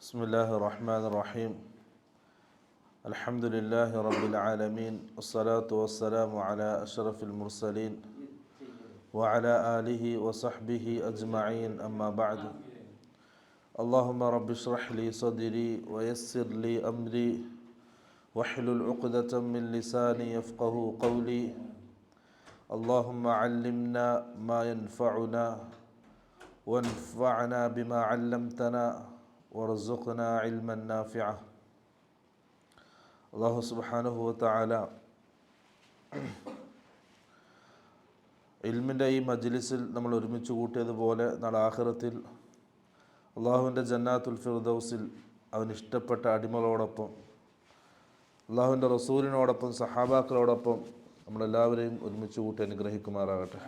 بسم الله الرحمن الرحيم الحمد لله رب العالمين والصلاة والسلام على أشرف المرسلين وعلى آله وصحبه أجمعين أما بعد اللهم رب اشرح لي صدري ويسر لي أمري واحلل عقدة من لساني يفقه قولي اللهم علمنا ما ينفعنا وانفعنا بما علمتنا وارزقنا علما نافعا. അല്ലാഹു സുബ്ഹാനഹു വ തആല ഇൽമിൻ്റെ ഈ മജ്ലിസിൽ നമ്മൾ ഒരുമിച്ച് കൂട്ടിയതുപോലെ നാളെ ആഖിറത്തിൽ അള്ളാഹുവിൻ്റെ ജന്നാത്തുൽ ഫിർദൗസിൽ അവന് ഇഷ്ടപ്പെട്ട അടിമകളോടൊപ്പം അള്ളാഹുവിൻ്റെ റസൂലിനോടൊപ്പം സഹാബാക്കളോടൊപ്പം നമ്മളെല്ലാവരെയും ഒരുമിച്ച് കൂട്ടി അനുഗ്രഹിക്കുമാറാകട്ടെ.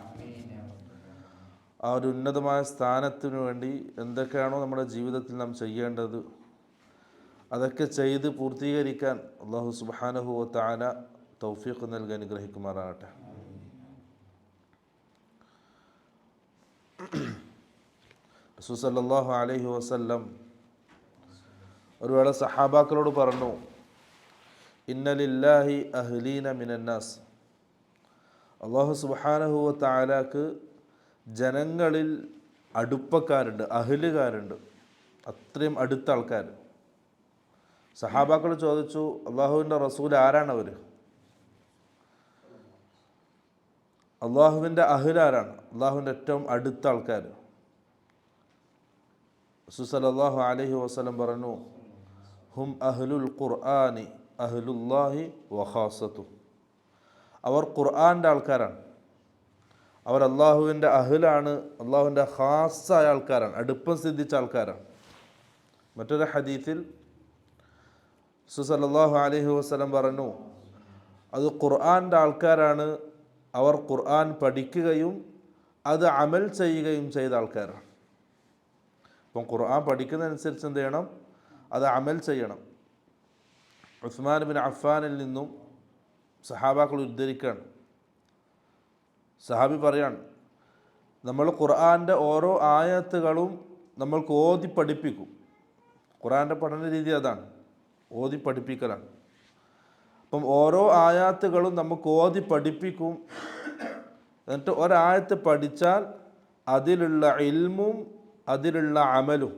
ആ ഒരു ഉന്നതമായ സ്ഥാനത്തിനു വേണ്ടി എന്തൊക്കെയാണോ നമ്മുടെ ജീവിതത്തിൽ നാം ചെയ്യേണ്ടത് അതൊക്കെ ചെയ്ത് പൂർത്തീകരിക്കാൻ അല്ലാഹു സുബ്ഹാനഹു വ തആല തൗഫീഖ് നൽകി അനുഗ്രഹിക്കുമാറാകട്ടെ. റസൂൽ സല്ലല്ലാഹു അലൈഹി വസല്ലം ഒരു വേള സഹാബാക്കളോട് പറഞ്ഞു, ഇന്ന ലില്ലാഹി അഹ്ലീന മിനന്നാസ്. അല്ലാഹു സുബ്ഹാനഹു വ തആലക്ക് ജനങ്ങളിൽ അടുപ്പക്കാരുണ്ട്, അഹ്ലുകാരുണ്ട്, അത്രയും അടുത്ത ആൾക്കാർ. സഹാബാക്കൾ ചോദിച്ചു, അള്ളാഹുവിൻ്റെ റസൂൽ ആരാണ് അവർ? അള്ളാഹുവിൻ്റെ അഹ്ലാരാണ്, അള്ളാഹുവിൻ്റെ ഏറ്റവും അടുത്ത ആൾക്കാർ. റസൂൽ സല്ലല്ലാഹു അലൈഹി വസല്ലം പറഞ്ഞു, ഹും അഹ്ലുൽ ഖുർആനി അഹ്ലുല്ലാഹി വഖാസത്തു. അവർ ഖുർആൻ്റെ ആൾക്കാരാണ്, അവർ അള്ളാഹുവിൻ്റെ അഹ്ലാണ്, അള്ളാഹുവിൻ്റെ ഖാസായ ആൾക്കാരാണ്, അടുപ്പം സിദ്ധിച്ച ആൾക്കാരാണ്. മറ്റൊരു ഹദീസിൽ റസൂൽ സല്ലല്ലാഹു അലൈഹി വസല്ലം പറഞ്ഞു, അത് ഖുർആൻ്റെ ആൾക്കാരാണ്, അവർ ഖുർആൻ പഠിക്കുകയും അത് അമൽ ചെയ്യുകയും ചെയ്ത ആൾക്കാരാണ്. അപ്പം ഖുർആൻ പഠിക്കുന്നതനുസരിച്ച് എന്ത് ചെയ്യണം? അത് അമൽ ചെയ്യണം. ഉസ്മാൻ ബിൻ അഫ്ഫാനിൽ നിന്നും സഹാബാക്കൾ ഉദ്ധരിക്കുകയാണ്. സഹാബി പറയാണ്, നമ്മൾ ഖുർആൻ്റെ ഓരോ ആയത്തുകളും നമ്മൾക്ക് ഓതി പഠിപ്പിക്കും. ഖുർആൻ്റെ പഠന രീതി അതാണ്, ഓതി പഠിപ്പിക്കലാണ്. അപ്പം ഓരോ ആയത്തുകളും നമുക്ക് ഓതി പഠിപ്പിക്കും. എന്നിട്ട് ഒരായത്ത് പഠിച്ചാൽ അതിലുള്ള ഇൽമും അതിലുള്ള അമലും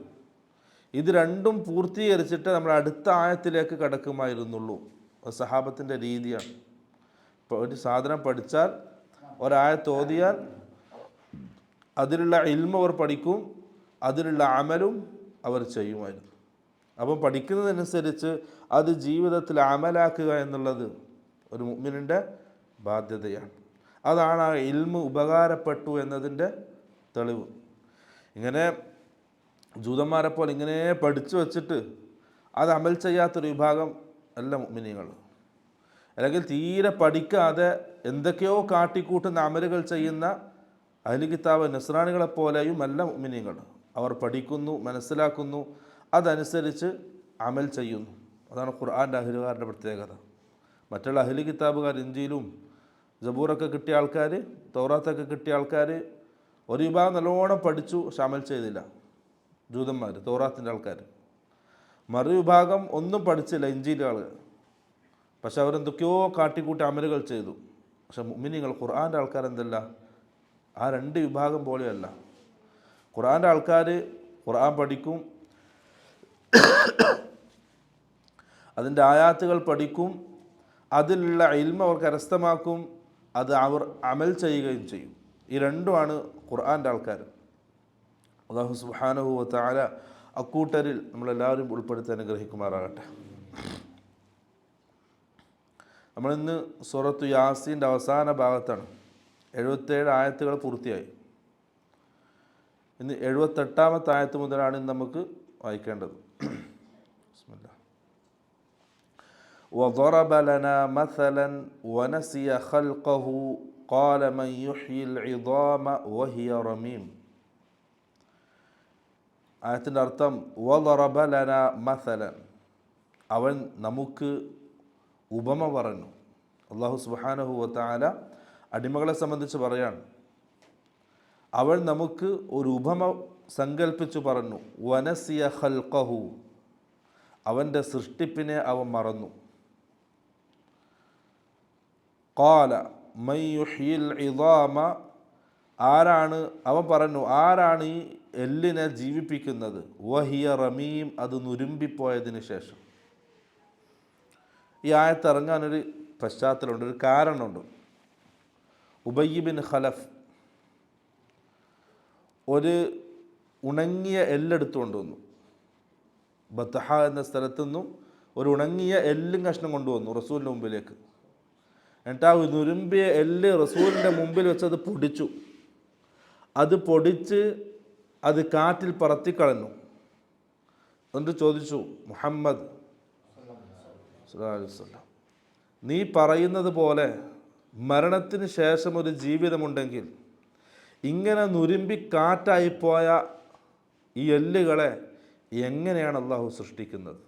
ഇത് രണ്ടും പൂർത്തീകരിച്ചിട്ട് നമ്മൾ അടുത്ത ആയത്തിലേക്ക് കടക്കുമായിരുന്നുള്ളൂ. അത് സഹാബത്തിൻ്റെ രീതിയാണ്. ഇപ്പോൾ ഒരു സാധനം പഠിച്ചാൽ, ഒരായത്ത് ഓതിയാൽ അതിലുള്ള ഇൽമ അവർ പഠിക്കും, അതിലുള്ള അമലും അവർ ചെയ്യുമായിരുന്നു. അപ്പം പഠിക്കുന്നതനുസരിച്ച് അത് ജീവിതത്തിൽ അമലാക്കുക എന്നുള്ളത് ഒരു മുഅ്മിനിൻ്റെ ബാധ്യതയാണ്. അതാണ് ആ ഇൽമ ഉപകാരപ്പെട്ടു എന്നതിൻ്റെ തെളിവ്. ഇങ്ങനെ ജൂതന്മാരെ പോലെ ഇങ്ങനെ പഠിച്ചു വച്ചിട്ട് അത് അമൽ ചെയ്യാത്തൊരു വിഭാഗം അല്ല മുഅ്മിനീങ്ങൾ. അല്ലെങ്കിൽ തീരെ പഠിക്കാതെ എന്തൊക്കെയോ കാട്ടിക്കൂട്ടുന്ന അമലുകൾ ചെയ്യുന്ന അഹ്ലു കിതാബ് നസ്രാണികളെ പോലെയും അല്ല മുഅ്മിനീങ്ങൾ. അവർ പഠിക്കുന്നു, മനസ്സിലാക്കുന്നു, അതനുസരിച്ച് അമൽ ചെയ്യുന്നു. അതാണ് ഖുർആൻ്റെ അഹ്ലുകാരുടെ പ്രത്യേകത. മറ്റുള്ള അഹ്ലു കിതാബുകാർ, ഇഞ്ചീലും സബൂറൊക്കെ കിട്ടിയ ആൾക്കാർ, തൗറാത്തൊക്കെ കിട്ടിയ ആൾക്കാർ, ഒരു വിഭാഗം നല്ലോണം പഠിച്ചു പക്ഷെ അമൽ ചെയ്തില്ല, ജൂതന്മാർ, തൗറാത്തിൻ്റെ ആൾക്കാർ. മറുവിഭാഗം ഒന്നും പഠിച്ചില്ല, ഇഞ്ചീലെ ആളുകൾ, പക്ഷെ അവരെന്തൊക്കെയോ കാട്ടിക്കൂട്ടി അമലുകൾ ചെയ്തു. പക്ഷെ മുഅ്മിനീങ്ങൾ, ഖുർആൻ്റെ ആൾക്കാർ എന്തല്ല, ആ രണ്ട് വിഭാഗം പോലെയല്ല. ഖുർആൻ്റെ ആൾക്കാർ ഖുർആൻ പഠിക്കും, അതിൻ്റെ ആയാത്തുകൾ പഠിക്കും, അതിലുള്ള ഇൽമ അവർ കരസ്ഥമാക്കും, അത് അവർ അമൽ ചെയ്യുകയും ചെയ്യും. ഈ രണ്ടുമാണ് ഖുർആൻ്റെ ആൾക്കാർ. അല്ലാഹു സുബ്ഹാനഹു വ തആല അക്കൂട്ടരിൽ നമ്മളെല്ലാവരും ഉൾപ്പെടുത്തി അനുഗ്രഹിക്കുമാറാകട്ടെ. നമ്മളിന്ന് സൂറത്തു യാസീൻ്റെ അവസാന ഭാഗത്താണ്. 77 ആയത്തുകൾ പൂർത്തിയായി. ഇന്ന് 78ാമത്തെ ആയത്ത് മുതലാണ് ഇന്ന് നമുക്ക് വായിക്കേണ്ടത്. ബിസ്മില്ലാഹ്. وضرب لنا مثلا ونسي خلقه قال من يحيي العظام وهي رميم. ആയത്തിൻ്റെ അർത്ഥം وضرب لنا مثلا, അവൻ നമുക്ക് ഉപമ പറഞ്ഞു. അല്ലാഹു സുബ്ഹാനഹു വ തആല അടിമകളെ സംബന്ധിച്ച് പറയാണ്, അവൾ നമുക്ക് ഒരു ഉപമ സങ്കല്പിച്ചു പറഞ്ഞു. വനസിയ ഖൽഖഹു, അവൻ്റെ സൃഷ്ടിപ്പിനെ അവൻ മറന്നു. ഖാല മൻ യുഹ്യിൽ ഇളാമ, ആരാണ്, അവൻ പറഞ്ഞു, ആരാണ് ഈ എല്ലിനെ ജീവിപ്പിക്കുന്നത്? വഹിയ റമീം, അത് നുരുമ്പിപ്പോയതിന് ശേഷം. ഈ ആയത്ത് ഇറങ്ങാനൊരു പശ്ചാത്തലമുണ്ട്, ഒരു കാരണമുണ്ട്. ഉബയ്യ് ബിൻ ഖലഫ് ഒരു ഉണങ്ങിയ എല്ലെടുത്തു കൊണ്ടുവന്നു. ബത്തഹ എന്ന സ്ഥലത്തു നിന്നും ഒരു ഉണങ്ങിയ എല്ലും കഷ്ണം കൊണ്ടുവന്നു റസൂലിൻ്റെ മുമ്പിലേക്ക്. എന്നിട്ട് ആ നുരുമ്പിയ എല്ല് റസൂലിൻ്റെ മുമ്പിൽ വെച്ച് അത് പൊടിച്ചു. അത് പൊടിച്ച് അത് കാറ്റിൽ പറത്തിക്കളഞ്ഞു. എന്നിട്ട് ചോദിച്ചു, മുഹമ്മദ് സ്വല്ലല്ലാഹു അലൈഹി വസല്ലം, നീ പറയുന്നത് പോലെ മരണത്തിന് ശേഷം ഒരു ജീവിതമുണ്ടെങ്കിൽ ഇങ്ങനെ നുരുമ്പി കാറ്റായിപ്പോയ ഈ എല്ലുകളെ എങ്ങനെയാണ് അള്ളാഹു സൃഷ്ടിക്കുന്നത്?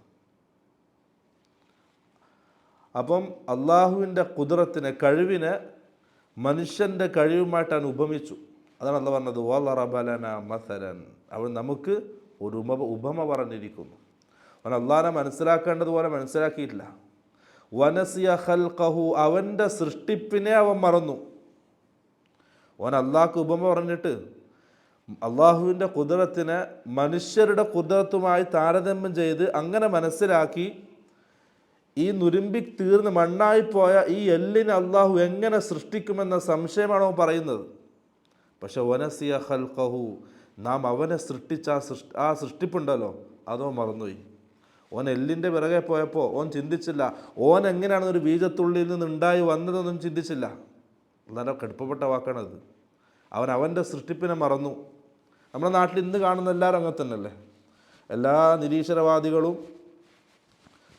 അപ്പം അള്ളാഹുവിൻ്റെ ഖുദ്റത്തിനെ, കഴിവിനെ മനുഷ്യൻ്റെ കഴിവുമായിട്ടാണ് ഉപമിച്ചു. അതാണ് അള്ളാഹ് പറഞ്ഞത്, വളറബ ലനാ മസലൻ, അവൻ നമുക്ക് ഒരു ഉപമ പറഞ്ഞിരിക്കുന്നു. അവൻ അള്ളാഹിനെ മനസ്സിലാക്കേണ്ടതുപോലെ മനസ്സിലാക്കിയിട്ടില്ല. വനസിയ ഖൽഖഹു, അവൻ്റെ സൃഷ്ടിപ്പിനെ അവൻ മറന്നു. അവൻ അള്ളാഹ്ക്ക് ഉപമ പറഞ്ഞിട്ട് അള്ളാഹുവിൻ്റെ ഖുദ്റത്തിനെ മനുഷ്യരുടെ ഖുദ്റത്തുമായി താരതമ്യം ചെയ്ത് അങ്ങനെ മനസ്സിലാക്കി ഈ നുരുമ്പി തീർന്ന് മണ്ണായിപ്പോയ ഈ എല്ലിനെ അള്ളാഹു എങ്ങനെ സൃഷ്ടിക്കുമെന്ന സംശയമാണ് അവൻ പറയുന്നത്. പക്ഷെ വനസിയ ഖൽഖഹു, നാം അവനെ സൃഷ്ടിച്ച ആ സൃഷ്ടിപ്പുണ്ടല്ലോ അതോ മറന്നുപോയി. ഓൻ എല്ലിൻ്റെ പിറകെ പോയപ്പോൾ ഓൻ ചിന്തിച്ചില്ല ഓൻ എങ്ങനെയാണ് ഒരു ബീജത്തുള്ളിൽ നിന്ന് ഉണ്ടായി വന്നതെന്നൊന്നും ചിന്തിച്ചില്ല. വളരെ കടുപ്പപ്പെട്ട വാക്കാണത്. അവൻ്റെ സൃഷ്ടിപ്പിനെ മറന്നു. നമ്മുടെ നാട്ടിൽ ഇന്ന് കാണുന്ന എല്ലാവരും അങ്ങനെ തന്നെയല്ലേ. എല്ലാ നിരീശ്വരവാദികളും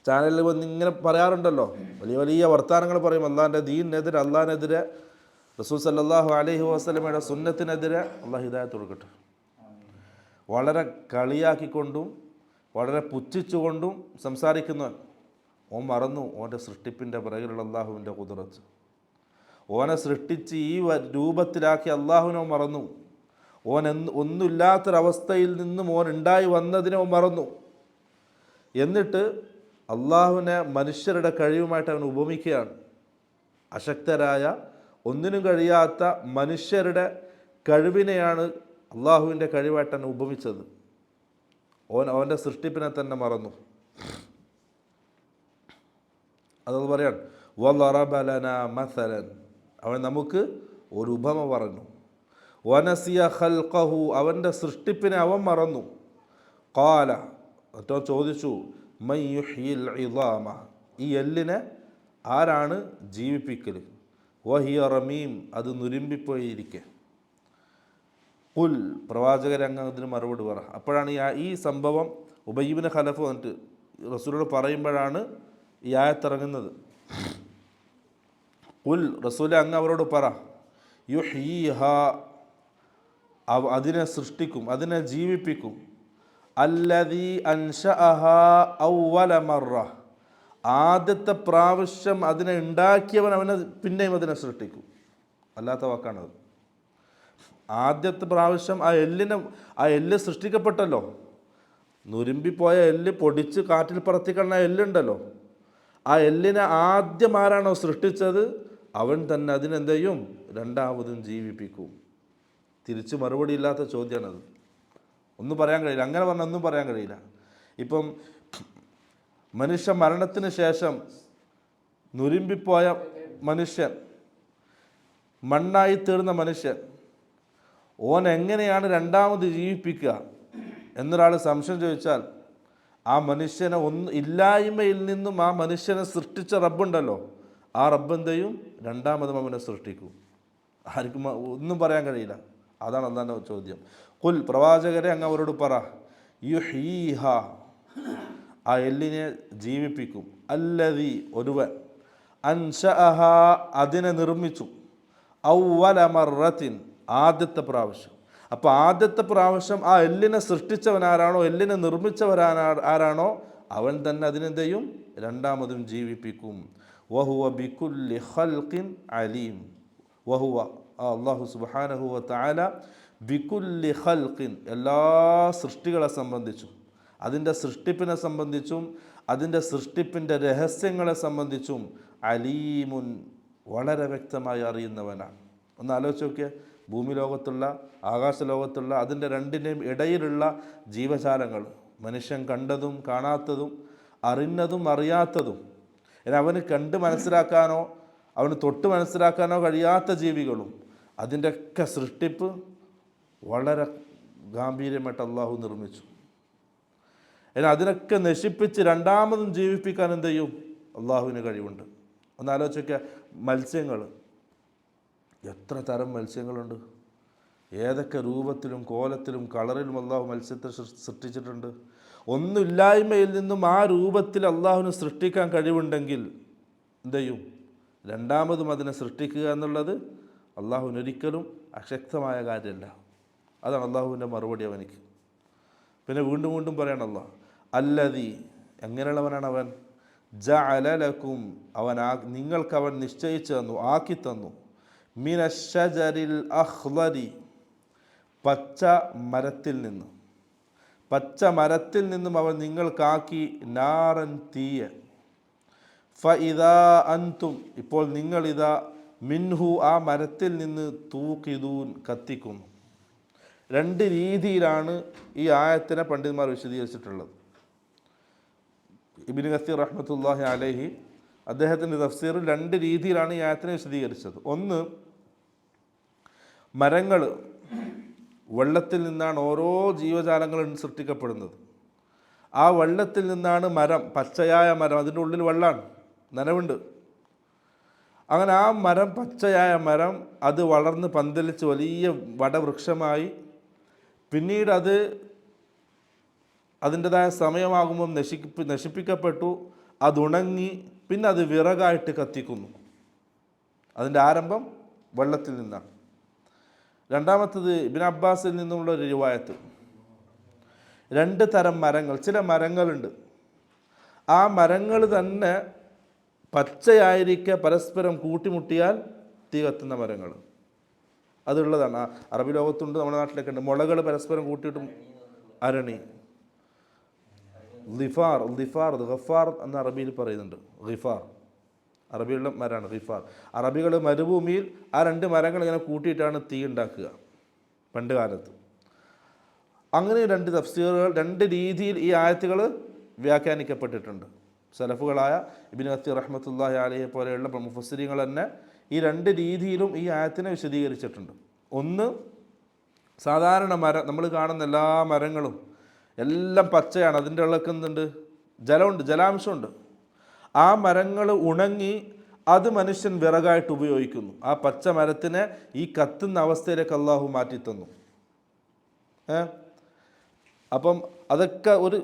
ചാനലിൽ വന്ന് ഇങ്ങനെ പറയാറുണ്ടല്ലോ, വലിയ വലിയ വർത്തമാനങ്ങൾ പറയും. അള്ളാഹിൻ്റെ ദീനിനെതിരെ, അള്ളാഹിനെതിരെ, റസൂൽ സല്ലല്ലാഹു അലൈഹി വസല്ലമയുടെ സുന്നത്തിനെതിരെ. അള്ളാഹു ഹിദായത്ത് കൊടുക്കട്ടെ. വളരെ കളിയാക്കിക്കൊണ്ടും വളരെ പുച്ഛിച്ചുകൊണ്ടും സംസാരിക്കുന്നവൻ ഓൻ മറന്നു ഓൻ്റെ സൃഷ്ടിപ്പിൻ്റെ പിറകിലുള്ള അള്ളാഹുവിൻ്റെ ഖുദ്റത്ത്. ഓനെ സൃഷ്ടിച്ച് ഈ രൂപത്തിലാക്കി അള്ളാഹുവിനെ മറന്നു. ഓൻ ഒന്നുമില്ലാത്തൊരവസ്ഥയിൽ നിന്നും ഓൻ ഉണ്ടായി വന്നതിനെ ഓൻ മറന്നു. എന്നിട്ട് അള്ളാഹുവിനെ മനുഷ്യരുടെ കഴിവുമായിട്ട് അവൻ ഉപമിക്കുകയാണ്. അശക്തരായ, ഒന്നിനും കഴിയാത്ത മനുഷ്യരുടെ കഴിവിനെയാണ് അള്ളാഹുവിൻ്റെ കഴിവായിട്ട് അവൻ ഉപമിച്ചത്. അവൻ്റെ സൃഷ്ടിപ്പിനെ തന്നെ മറന്നു. അതത് പറയാണ്, വളറബ ലനാ മസലൻ, അവൻ നമുക്ക് ഒരു ഉപമ പറഞ്ഞു. വനസിയ ഖൽഖഹു, അവൻ്റെ സൃഷ്ടിപ്പിനെ അവൻ മറന്നു. ഖാല, എന്നിട്ടോ ചോദിച്ചു, മൻ യുഹ്യിൽ ഇളാമ, ഈ എല്ലിനെ ആരാണ് ജീവിപ്പിക്കൽ? വഹിയ റമീം, അത് നുരുമ്പിപ്പോയിരിക്കെ. ഖുൽ, പ്രവാചകരെ അങ്ങ് അതിന് മറുപടി പറ. അപ്പോഴാണ് ഈ സംഭവം ഉബയ്യ് ഇബ്നു ഖലഫ് വന്നിട്ട് റസൂലോട് പറയുമ്പോഴാണ് ഈ ആയത്തിറങ്ങുന്നത്. ഖുൽ, റസൂലെ അങ്ങ് അവരോട് പറ, യുഹ്യീഹ, അതിനെ സൃഷ്ടിക്കും, അതിനെ ജീവിപ്പിക്കും. അല്ലദീ അൻശഅഹ അവ്വല മറ, ആദ്യത്തെ പ്രാവശ്യം അതിനെ ഉണ്ടാക്കിയവൻ അവനെ പിന്നെയും അതിനെ സൃഷ്ടിക്കും. അല്ലാത്ത വാക്കാണത്. ആദ്യത്തെ പ്രാവശ്യം ആ എല്ല് സൃഷ്ടിക്കപ്പെട്ടല്ലോ. നുരുമ്പിപ്പോയ എല്ല് പൊടിച്ച് കാറ്റിൽ പറത്തിക്കളഞ്ഞ എല്ലുണ്ടല്ലോ, ആ എല്ലിനെ ആദ്യം ആരാണോ സൃഷ്ടിച്ചത് അവൻ തന്നെ അതിനെന്ത് ചെയ്യും? രണ്ടാമതും ജീവിപ്പിക്കും. തിരിച്ച് മറുപടി ഇല്ലാത്ത ചോദ്യമാണത്. ഒന്നും പറയാൻ കഴിയില്ല. അങ്ങനെ പറഞ്ഞാൽ ഒന്നും പറയാൻ കഴിയില്ല. ഇപ്പം മനുഷ്യ മരണത്തിന് ശേഷം നുരുമ്പിപ്പോയ മനുഷ്യൻ, മണ്ണായി തീർന്ന മനുഷ്യൻ, ഓൻ എങ്ങനെയാണ് രണ്ടാമത് ജീവിപ്പിക്കുക എന്നൊരാൾ സംശയം ചോദിച്ചാൽ, ആ മനുഷ്യനെ ഇല്ലായ്മയിൽ നിന്നും ആ മനുഷ്യനെ സൃഷ്ടിച്ച റബ്ബുണ്ടല്ലോ, ആ റബ്ബ് എന്തെയും രണ്ടാമതും അവനെ സൃഷ്ടിക്കും. ആർക്കും ഒന്നും പറയാൻ കഴിയില്ല. അതാണ് അല്ലാഹുവിൻ്റെ ചോദ്യം. ഖുൽ, പ്രവാചകരെ അങ്ങ് അവരോട് പറ, യുഹ്യീഹ, ആ എല്ലിനെ ജീവിപ്പിക്കും. അല്ലദീ, ഒരുവൻ, അൻശഅഹ, അതിനെ നിർമ്മിച്ചു. അവ്വല മറത്തിൻ, ആദ്യത്തെ പ്രാവശ്യം. അപ്പോൾ ആദ്യത്തെ പ്രാവശ്യം ആ എല്ലിനെ സൃഷ്ടിച്ചവനാരാണോ, എല്ലിനെ നിർമ്മിച്ചവരാരാണോ, അവൻ തന്നെ അതിനെന്ത് ചെയ്യും? രണ്ടാമതും ജീവിപ്പിക്കും. വഹുവ ബികുല്ലി ഖൽഖിൻ അലീം, വഹുവ, അല്ലാഹു സുബ്ഹാനഹു വ തആല, ബികുല്ലി ഖൽഖിൻ, എല്ലാ സൃഷ്ടികളെ സംബന്ധിച്ചും, അതിൻ്റെ സൃഷ്ടിപ്പിനെ സംബന്ധിച്ചും അതിൻ്റെ സൃഷ്ടിപ്പിൻ്റെ രഹസ്യങ്ങളെ സംബന്ധിച്ചും അലീമുൻ വളരെ വ്യക്തമായി അറിയുന്നവനാണ്. ഒന്ന് ആലോചിച്ച് നോക്കിയേ, ഭൂമി ലോകത്തുള്ള ആകാശ ലോകത്തുള്ള അതിൻ്റെ രണ്ടിൻ്റെയും ഇടയിലുള്ള ജീവജാലങ്ങൾ, മനുഷ്യൻ കണ്ടതും കാണാത്തതും അറിഞ്ഞതും അറിയാത്തതും, അവന് കണ്ട് മനസ്സിലാക്കാനോ അവന് തൊട്ട് മനസ്സിലാക്കാനോ കഴിയാത്ത ജീവികളും, അതിൻ്റെയൊക്കെ സൃഷ്ടിപ്പ് വളരെ ഗാംഭീര്യമായിട്ട് അള്ളാഹു നിർമ്മിച്ചു. അതിനൊക്കെ നശിപ്പിച്ച് രണ്ടാമതും ജീവിപ്പിക്കാൻ എന്ത് ചെയ്യും? അള്ളാഹുവിന് കഴിവുണ്ട്. ഒന്ന് ആലോചിക്കുക, മത്സ്യങ്ങൾ, എത്ര തരം മത്സ്യങ്ങളുണ്ട്, ഏതൊക്കെ രൂപത്തിലും കോലത്തിലും കളറിലും അള്ളാഹു മത്സ്യത്തെ സൃഷ്ടിച്ചിട്ടുണ്ട്. ഒന്നുമില്ലായ്മയിൽ നിന്നും ആ രൂപത്തിൽ അള്ളാഹുവിന് സൃഷ്ടിക്കാൻ കഴിവുണ്ടെങ്കിൽ എന്ത് ചെയ്യും? രണ്ടാമതും അതിനെ സൃഷ്ടിക്കുക എന്നുള്ളത് അള്ളാഹുവിനൊരിക്കലും അശക്തമായ കാര്യമല്ല. അതാണ് അള്ളാഹുവിൻ്റെ മറുപടി അവനിക്ക്. പിന്നെ വീണ്ടും വീണ്ടും പറയണം അള്ളാഹ്, അല്ലദീ, എങ്ങനെയുള്ളവനാണ് അവൻ? ജഅല ലക്കും, അവൻ നിങ്ങൾക്കവൻ നിശ്ചയിച്ചു തന്നു, ആക്കി തന്നു, മിനശ്ശജരിൽ അഖ്ളരി, പച്ച മരത്തിൽ നിന്ന്, പച്ച മരത്തിൽ നിന്നും അവൻ നിങ്ങൾക്കാക്കി, നാറൻ, തീയ, ഫഇദാ അൻതും, ഇപ്പോൾ നിങ്ങളിതാ, മിൻഹു, ആ മരത്തിൽ നിന്ന്, തൂഖിദൂൻ, കത്തിക്കുന്നു. രണ്ട് രീതിയിലാണ് ഈ ആയത്തിനെ പണ്ഡിതന്മാർ വിശദീകരിച്ചിട്ടുള്ളത്. ഇബ്നു കസീർ റഹ്മത്തുള്ളാഹി അലൈഹി അദ്ദേഹത്തിൻ്റെ തഫ്സീറിൽ രണ്ട് രീതിയിലാണ് ഈ ആയത്തിനെ വിശദീകരിച്ചത്. ഒന്ന്, മരങ്ങൾ, വെള്ളത്തിൽ നിന്നാണ് ഓരോ ജീവജാലങ്ങളും സൃഷ്ടിക്കപ്പെടുന്നത്. ആ വെള്ളത്തിൽ നിന്നാണ് മരം, പച്ചയായ മരം, അതിൻ്റെ ഉള്ളിൽ വെള്ളമാണ്, നനവുണ്ട്. അങ്ങനെ ആ മരം, പച്ചയായ മരം, അത് വളർന്ന് പന്തലിച്ച് വലിയ വടവൃക്ഷമായി. പിന്നീട് അത് അതിൻ്റെതായ സമയമാകുമ്പം നശിപ്പിക്കപ്പെട്ടു, അതുണങ്ങി, പിന്നെ അത് വിറകായിട്ട് കത്തിക്കുന്നു. അതിൻ്റെ ആരംഭം വെള്ളത്തിൽ നിന്നാണ്. രണ്ടാമത്തത് ഇബ്നു അബ്ബാസിൽ നിന്നുള്ള ഒരു റിവായത്ത്, രണ്ട് തരം മരങ്ങൾ, ചില മരങ്ങളുണ്ട്, ആ മരങ്ങൾ തന്നെ പച്ചയായിരിക്കെ പരസ്പരം കൂട്ടിമുട്ടിയാൽ തീ കത്തുന്ന മരങ്ങൾ, അതുള്ളതാണ്. അറബി ലോകത്തുണ്ട്, നമ്മുടെ നാട്ടിലൊക്കെ ഉണ്ട്. മുളകൾ പരസ്പരം കൂട്ടിയിട്ടും, അരണി, ലിഫാർ, ഗഫാർ എന്ന് അറബിയിൽ പറയുന്നുണ്ട്. ഗിഫാർ അറബിയുള്ള മരമാണ്, ഗിഫാർ. അറബികൾ മരുഭൂമിയിൽ ആ രണ്ട് മരങ്ങൾ ഇങ്ങനെ കൂട്ടിയിട്ടാണ് തീ ഉണ്ടാക്കുക പണ്ട് കാലത്ത്. അങ്ങനെ രണ്ട് തഫ്സീറുകൾ, രണ്ട് രീതിയിൽ ഈ ആയത്തുകൾ വ്യാഖ്യാനിക്കപ്പെട്ടിട്ടുണ്ട്. സലഫുകളായ ഇബ്നു കസീർ റഹ്മത്തുള്ളാഹി അലൈഹി പോലെയുള്ള മുഫസ്സിരീങ്ങൾ തന്നെ ഈ രണ്ട് രീതിയിലും ഈ ആയത്തിനെ വിശദീകരിച്ചിട്ടുണ്ട്. ഒന്ന്, സാധാരണ മരം, നമ്മൾ കാണുന്ന എല്ലാ മരങ്ങളും എല്ലാം പച്ചയാണ്, അതിൻ്റെ ഉള്ളൊക്കെ എന്തുണ്ട്? ജലമുണ്ട്, ജലാംശമുണ്ട്. ആ മരങ്ങൾ ഉണങ്ങി അത് മനുഷ്യൻ വിറകായിട്ട് ഉപയോഗിക്കുന്നു. ആ പച്ച മരത്തിനെ ഈ കത്തുന്ന അവസ്ഥയിലേക്ക് അള്ളാഹു മാറ്റിത്തന്നു. അപ്പം അതൊക്കെ ഒരു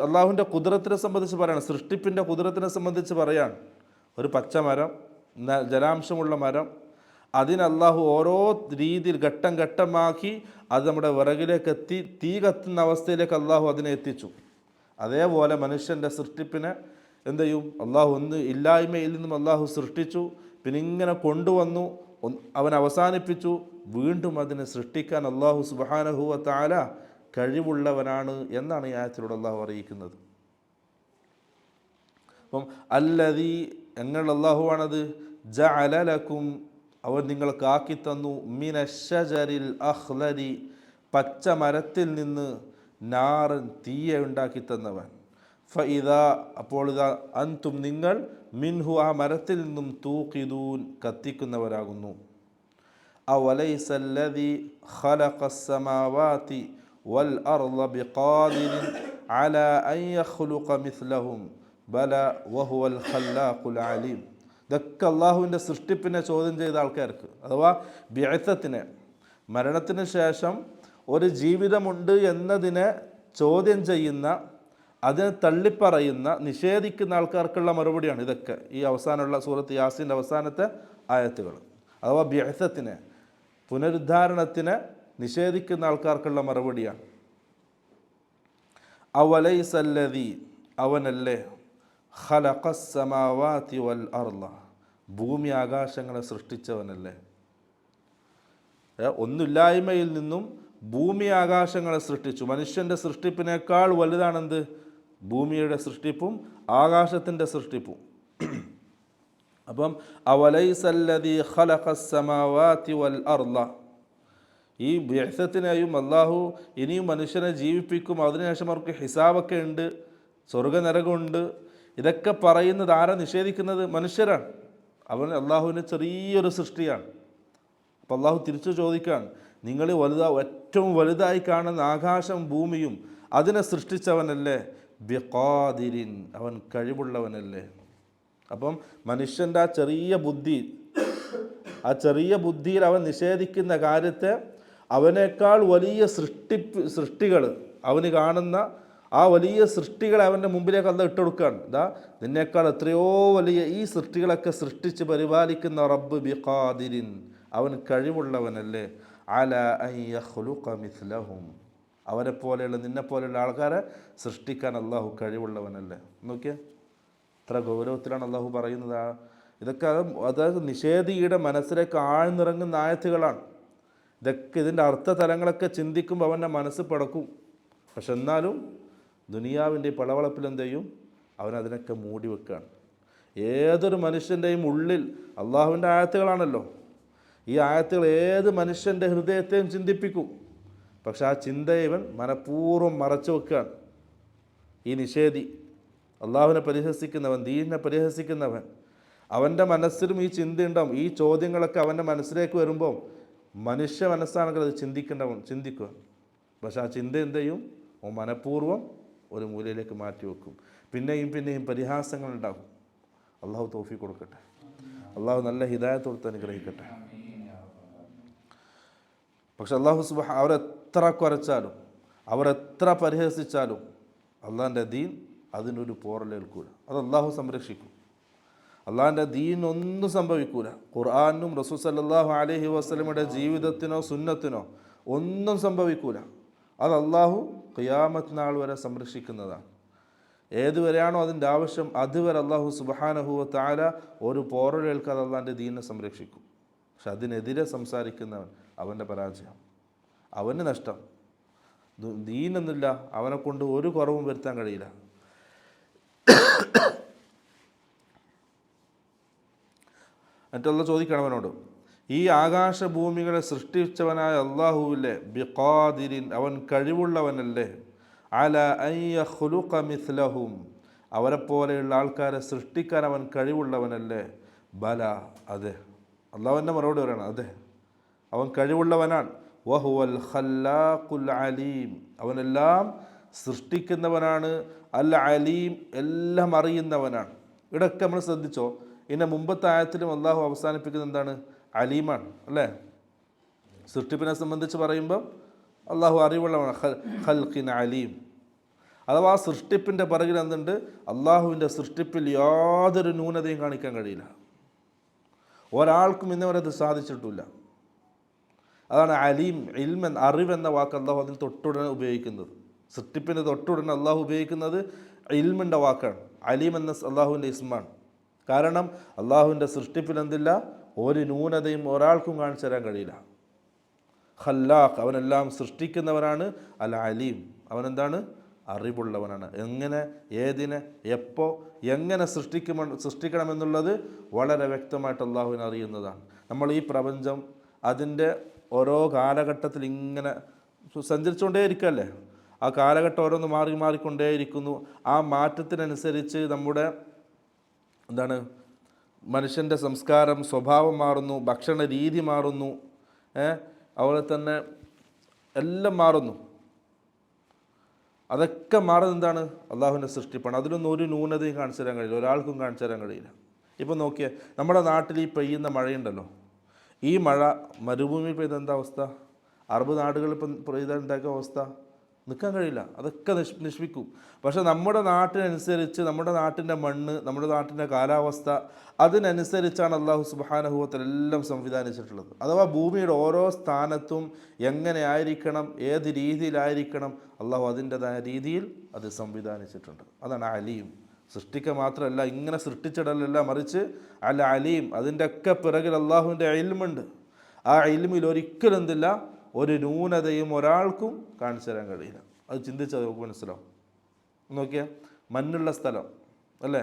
അള്ളാഹുവിൻ്റെ കുദ്റത്തിനെ സംബന്ധിച്ച് പറയണം, സൃഷ്ടിപ്പിൻ്റെ കുദ്റത്തിനെ സംബന്ധിച്ച് പറയാണ്. ഒരു പച്ച മരം, ജലാംശമുള്ള മരം, അതിന് അള്ളാഹു ഓരോ രീതിയിൽ ഘട്ടം ഘട്ടമാക്കി അത് നമ്മുടെ വിറകിലേക്ക് എത്തി തീ കത്തുന്ന അവസ്ഥയിലേക്ക് അള്ളാഹു അതിനെ എത്തിച്ചു. അതേപോലെ മനുഷ്യൻ്റെ സൃഷ്ടിപ്പിനെ എന്ത് ചെയ്യും? അള്ളാഹു ഒന്ന് ഇല്ലായ്മയിൽ നിന്നും അള്ളാഹു സൃഷ്ടിച്ചു, പിന്നെ ഇങ്ങനെ കൊണ്ടുവന്നു, അവൻ അവസാനിപ്പിച്ചു, വീണ്ടും അതിനെ സൃഷ്ടിക്കാൻ അള്ളാഹു സുബ്ഹാനഹു വ തആല കഴിവുള്ളവനാണ് എന്നാണ് ഈ ആയത്തിലൂടെ അള്ളാഹു അറിയിക്കുന്നത്. അപ്പം അല്ലദീ, എങ്ങൾ അള്ളാഹുവാണത്, ജഅല ലക്കും, അവൻ നിങ്ങൾക്ക് ആക്കി തന്നു, മിനശ്ശജരിൽ അഖ്ളരി, പച്ച മരത്തിൽ നിന്ന്, നാറൻ, തീയ ഉണ്ടാക്കി തന്നവൻ, ഫഇദാ, അപ്പോൾ ഇതാ, അൻതും, നിങ്ങൾ, മിൻഹു, ആ മരത്തിൽ നിന്നും, തൂഖിദൂൻ, കത്തിക്കുന്നവരാകുന്നു. അവലൈസല്ലദീ ഖലഖസ്സമാവാതി വൽ അർള ബിഖാദിരിൻ അലാ അൻ യഖ്ലുഖ മിസ്ലഹും ബല വഹുവൽ ഖല്ലാഖുൽ അലീം. ഇതൊക്കെ അള്ളാഹുവിൻ്റെ സൃഷ്ടിപ്പിനെ ചോദ്യം ചെയ്ത ആൾക്കാർക്ക്, അഥവാ ബിഅസത്തിനെ, മരണത്തിന് ശേഷം ഒരു ജീവിതമുണ്ട് എന്നതിനെ ചോദ്യം ചെയ്യുന്ന, അതിനെ തള്ളിപ്പറയുന്ന, നിഷേധിക്കുന്ന ആൾക്കാർക്കുള്ള മറുപടിയാണ് ഇതൊക്കെ. ഈ അവസാനമുള്ള സൂറത്ത് യാസീൻ്റെ അവസാനത്തെ ആയത്തുകൾ, അഥവാ ബിഅസത്തിനെ, പുനരുദ്ധാരണത്തിനെ നിഷേധിക്കുന്ന ആൾക്കാർക്കുള്ള മറുപടിയാണ്. അവലൈസല്ലദീ, അവനല്ലേ, ഖലഖസ്സമാവാതി വൽ അർള, ഭൂമി ആകാശങ്ങളെ സൃഷ്ടിച്ചവനല്ലേ. ഒന്നുമില്ലായ്മയിൽ നിന്നും ഭൂമി ആകാശങ്ങളെ സൃഷ്ടിച്ചു. മനുഷ്യൻ്റെ സൃഷ്ടിപ്പിനേക്കാൾ വലുതാണെന്ത്? ഭൂമിയുടെ സൃഷ്ടിപ്പും ആകാശത്തിൻ്റെ സൃഷ്ടിപ്പും. അപ്പം അവലൈസല്ലദീ ഖലഖസ് സമാവാതി വൽ അർള, ഈ ബിഅ്സത്തിനെയും അള്ളാഹു ഇനിയും മനുഷ്യനെ ജീവിപ്പിക്കും, അതിനുശേഷം അവർക്ക് ഹിസാബൊക്കെ ഉണ്ട്, സ്വർഗനരകമുണ്ട്, ഇതൊക്കെ പറയുന്നത് ആരാ നിഷേധിക്കുന്നത്? മനുഷ്യരാണ്. അവൻ അള്ളാഹുവിൻ്റെ ചെറിയൊരു സൃഷ്ടിയാണ്. അപ്പം അള്ളാഹു തിരിച്ചു ചോദിക്കാൻ, നിങ്ങൾ ഏറ്റവും വലുതായി കാണുന്ന ആകാശം ഭൂമിയും അതിനെ സൃഷ്ടിച്ചവനല്ലേ? ബിഖാദിരിൻ, അവൻ കഴിവുള്ളവനല്ലേ? അപ്പം മനുഷ്യൻ്റെ ആ ചെറിയ ബുദ്ധിയിൽ അവൻ നിഷേധിക്കുന്ന കാര്യത്തെ അവനേക്കാൾ വലിയ സൃഷ്ടികൾ അവന് കാണുന്ന ആ വലിയ സൃഷ്ടികളെ അവൻ്റെ മുമ്പിലേക്ക് അല്ല ഇട്ടുകൊടുക്കുകയാണ്. നിന്നേക്കാൾ എത്രയോ വലിയ ഈ സൃഷ്ടികളൊക്കെ സൃഷ്ടിച്ച് പരിപാലിക്കുന്ന റബ്ബ് ബിഖാദിരിൻ, അവൻ കഴിവുള്ളവനല്ലേ? അല അൻ യഖ്ലുഖ മിസ്ലഹും, അവരെ പോലെയുള്ള നിന്നെപ്പോലെയുള്ള ആൾക്കാരെ സൃഷ്ടിക്കാൻ അള്ളാഹു കഴിവുള്ളവനല്ലേ? നോക്കിയേ, എത്ര ഗൗരവത്തിലാണ് അള്ളാഹു പറയുന്നത്. ഇതൊക്കെ അതായത് നിഷേധിയുടെ മനസ്സിലേക്ക് ആഴ്ന്നിറങ്ങുന്ന ആയത്തുകളാണ്. ഇതൊക്കെ ഇതിൻ്റെ അർത്ഥതലങ്ങളൊക്കെ ചിന്തിക്കുമ്പോൾ അവൻ്റെ മനസ്സ് പടക്കും. പക്ഷെ എന്നാലും ദുനിയാവിൻ്റെ പളവളപ്പിൽ എന്ത് ചെയ്യും? അവനതിനൊക്കെ മൂടി വെക്കുകയാണ്. ഏതൊരു മനുഷ്യൻ്റെയും ഉള്ളിൽ അള്ളാഹുവിൻ്റെ ആയത്തുകളാണല്ലോ. ഈ ആയത്തുകൾ ഏത് മനുഷ്യൻ്റെ ഹൃദയത്തെയും ചിന്തിപ്പിക്കും. പക്ഷെ ആ ചിന്തയെ ഇവൻ മനഃപൂർവ്വം മറച്ചു വെക്കുകയാണ്. ഈ നിഷേധി, അള്ളാഹുവിനെ പരിഹസിക്കുന്നവൻ, ദീനിനെ പരിഹസിക്കുന്നവൻ, അവൻ്റെ മനസ്സിലും ഈ ചിന്തയുണ്ടാവും. ഈ ചോദ്യങ്ങളൊക്കെ അവൻ്റെ മനസ്സിലേക്ക് വരുമ്പോൾ മനുഷ്യ മനസ്സാണെങ്കിൽ അത് ചിന്തിക്കുക. പക്ഷെ ആ ചിന്ത എന്ത് ചെയ്യും? മനഃപൂർവ്വം ഒരു മൂലയിലേക്ക് മാറ്റി വെക്കും. പിന്നെയും പരിഹാസങ്ങളുണ്ടാകും. അള്ളാഹു തൗഫീഖ് കൊടുക്കട്ടെ. അള്ളാഹു നല്ല ഹിദായത്ത് കൊടുത്ത് അനുഗ്രഹിക്കട്ടെ. പക്ഷെ അള്ളാഹു സുബ്ഹാനഹു അവരെത്ര കുരച്ചാലും അവരെത്ര പരിഹസിച്ചാലും അള്ളാഹിൻ്റെ ദീൻ അതിനൊരു പോറലേൽക്കൂല. അത് അള്ളാഹു സംരക്ഷിക്കും. അള്ളാഹിൻ്റെ ദീനൊന്നും സംഭവിക്കൂല. ഖുർആനും റസൂൽ സല്ലല്ലാഹു അലൈഹി വസല്ലമയുടെ ജീവിതത്തിനോ സുന്നത്തിനോ ഒന്നും സംഭവിക്കൂല. അത് അള്ളാഹു ഖിയാമത്ത് നാൾ വരെ സംരക്ഷിക്കുന്നതാണ്. ഏതുവരെയാണോ അതിൻ്റെ ആവശ്യം അതുവരെ അള്ളാഹു സുബ്ഹാനഹു വ തആല ഒരു പോറലേൽക്കാതെ അള്ളാഹിൻ്റെ ദീനിനെ സംരക്ഷിക്കും. പക്ഷെ അതിനെതിരെ സംസാരിക്കുന്നവൻ അവൻ്റെ പരാജയം, അവന് നഷ്ടം. ദീനൊന്നുമില്ല, അവനെ കൊണ്ട് ഒരു കുറവും വരുത്താൻ കഴിയില്ല. എന്നിട്ടല്ല ചോദിക്കണം അവനോട്, ഈ ആകാശഭൂമികളെ സൃഷ്ടിച്ചവനായ അള്ളാഹുവില്ലേ ബിഖാദിരിൻ, അവൻ കഴിവുള്ളവനല്ലേ? അല അൻ യഖ്ലുഖ മിസ്ലഹും, അവരെപ്പോലെയുള്ള ആൾക്കാരെ സൃഷ്ടിക്കാൻ അവൻ കഴിവുള്ളവനല്ലേ? ബല, അതെ. അള്ളാഹുവിൻ്റെ മറുപടി പറയണം, അതെ, അവൻ കഴിവുള്ളവനാണ്. വഹുവൽ ഖല്ലാഖുൽ അലീം, അവനെല്ലാം സൃഷ്ടിക്കുന്നവനാണ്. അൽ അലീം, എല്ലാം അറിയുന്നവനാണ്. ഇവിടെയൊക്കെ നമ്മൾ ശ്രദ്ധിച്ചോ, ഇതിൻ്റെ മുമ്പത്തെ ആയത്തിലും അള്ളാഹു അവസാനിപ്പിക്കുന്നത് എന്താണ്? അലീമാണ്, അല്ലേ? സൃഷ്ടിപ്പിനെ സംബന്ധിച്ച് പറയുമ്പം അള്ളാഹു അറിവുള്ളവനാണ്, ഖൽഖിൻ അലീം. അഥവാ സൃഷ്ടിപ്പിൻ്റെ പിറകിൽ എന്തുണ്ട്? അള്ളാഹുവിൻ്റെ സൃഷ്ടിപ്പിൽ യാതൊരു ന്യൂനതയും കാണിക്കാൻ കഴിയില്ല. ഒരാൾക്കും ഇന്നവരത് സാധിച്ചിട്ടില്ല. അതാണ് അലീം. ഇൽമൻ, അറിവെന്ന വാക്ക് അള്ളാഹു അതിൽ തൊട്ടുടനെ ഉപയോഗിക്കുന്നത്. സൃഷ്ടിപ്പിൻ്റെ തൊട്ടുടനെ അള്ളാഹു ഉപയോഗിക്കുന്നത് ഇൽമിൻ്റെ വാക്കാണ്. അലീം എന്ന അള്ളാഹുവിൻ്റെ ഇസ്മാണ്. കാരണം അള്ളാഹുവിൻ്റെ സൃഷ്ടിപ്പിൽ എന്തില്ല? ഒരു ന്യൂനതയും ഒരാൾക്കും കാണിച്ചു തരാൻ കഴിയില്ല. ഖല്ലാഖ്, അവനെല്ലാം സൃഷ്ടിക്കുന്നവനാണ്. അൽ അലീം, അവനെന്താണ്? അറിവുള്ളവനാണ്. എങ്ങനെ, ഏതിനെ, എപ്പോൾ, എങ്ങനെ സൃഷ്ടിക്കണമെന്നുള്ളത് വളരെ വ്യക്തമായിട്ട് അള്ളാഹുവിനെ അറിയുന്നതാണ്. നമ്മൾ ഈ പ്രപഞ്ചം അതിൻ്റെ ഓരോ കാലഘട്ടത്തിൽ ഇങ്ങനെ സഞ്ചരിച്ചുകൊണ്ടേയിരിക്കല്ലേ? ആ കാലഘട്ടം ഓരോന്ന് മാറിക്കൊണ്ടേയിരിക്കുന്നു. ആ മാറ്റത്തിനനുസരിച്ച് നമ്മുടെ മനുഷ്യൻ്റെ സംസ്കാരം, സ്വഭാവം മാറുന്നു, ഭക്ഷണ രീതി മാറുന്നു, അതുപോലെ തന്നെ എല്ലാം മാറുന്നു. അതൊക്കെ മാറുന്നത് എന്താണ്? അള്ളാഹുവിൻ്റെ സൃഷ്ടിപ്പാണ്. അതിലൊന്നും ഒരു ന്യൂനതയും കാണിച്ചു തരാൻ കഴിയില്ല, ഒരാൾക്കും കാണിച്ചു തരാൻ കഴിയില്ല. ഇപ്പം നോക്കിയേ, നമ്മുടെ നാട്ടിൽ ഈ പെയ്യുന്ന മഴയുണ്ടല്ലോ, ഈ മഴ മരുഭൂമിയിൽ പെയ്ത എന്താ അവസ്ഥ? അറബ് നാടുകളിൽ ഇപ്പം പെയ്തുണ്ടാക്കിയ അവസ്ഥ നിൽക്കാൻ കഴിയില്ല, അതൊക്കെ നശിപ്പിക്കും. പക്ഷെ നമ്മുടെ നാട്ടിനനുസരിച്ച്, നമ്മുടെ നാട്ടിൻ്റെ മണ്ണ്, നമ്മുടെ നാട്ടിൻ്റെ കാലാവസ്ഥ, അതിനനുസരിച്ചാണ് അള്ളാഹു സുബ്ഹാനഹു വ തആല എല്ലാം സംവിധാനിച്ചിട്ടുള്ളത്. അഥവാ ഭൂമിയുടെ ഓരോ സ്ഥാനത്തും എങ്ങനെ ആയിരിക്കണം, ഏത് രീതിയിലായിരിക്കണം, അള്ളാഹു അതിൻ്റെതായ രീതിയിൽ അത് സംവിധാനിച്ചിട്ടുണ്ട്. അതാണ് അലീം. സൃഷ്ടിക്കുക മാത്രമല്ല, ഇങ്ങനെ സൃഷ്ടിച്ചിടലല്ല, മറിച്ച് അൽ അലീം, അതിൻ്റെ ഒക്കെ പിറകിൽ അള്ളാഹുവിൻ്റെ ഇൽമുണ്ട്. ആ ഇൽമിൽ ഒരിക്കലും എന്തില്ല? ഒരു ന്യൂനതയും ഒരാൾക്കും കാണിച്ചു തരാൻ കഴിയില്ല. അത് ചിന്തിച്ചാൽ നമുക്ക് മനസ്സിലാവും. നോക്കിയാൽ മഞ്ഞുള്ള സ്ഥലം അല്ലേ,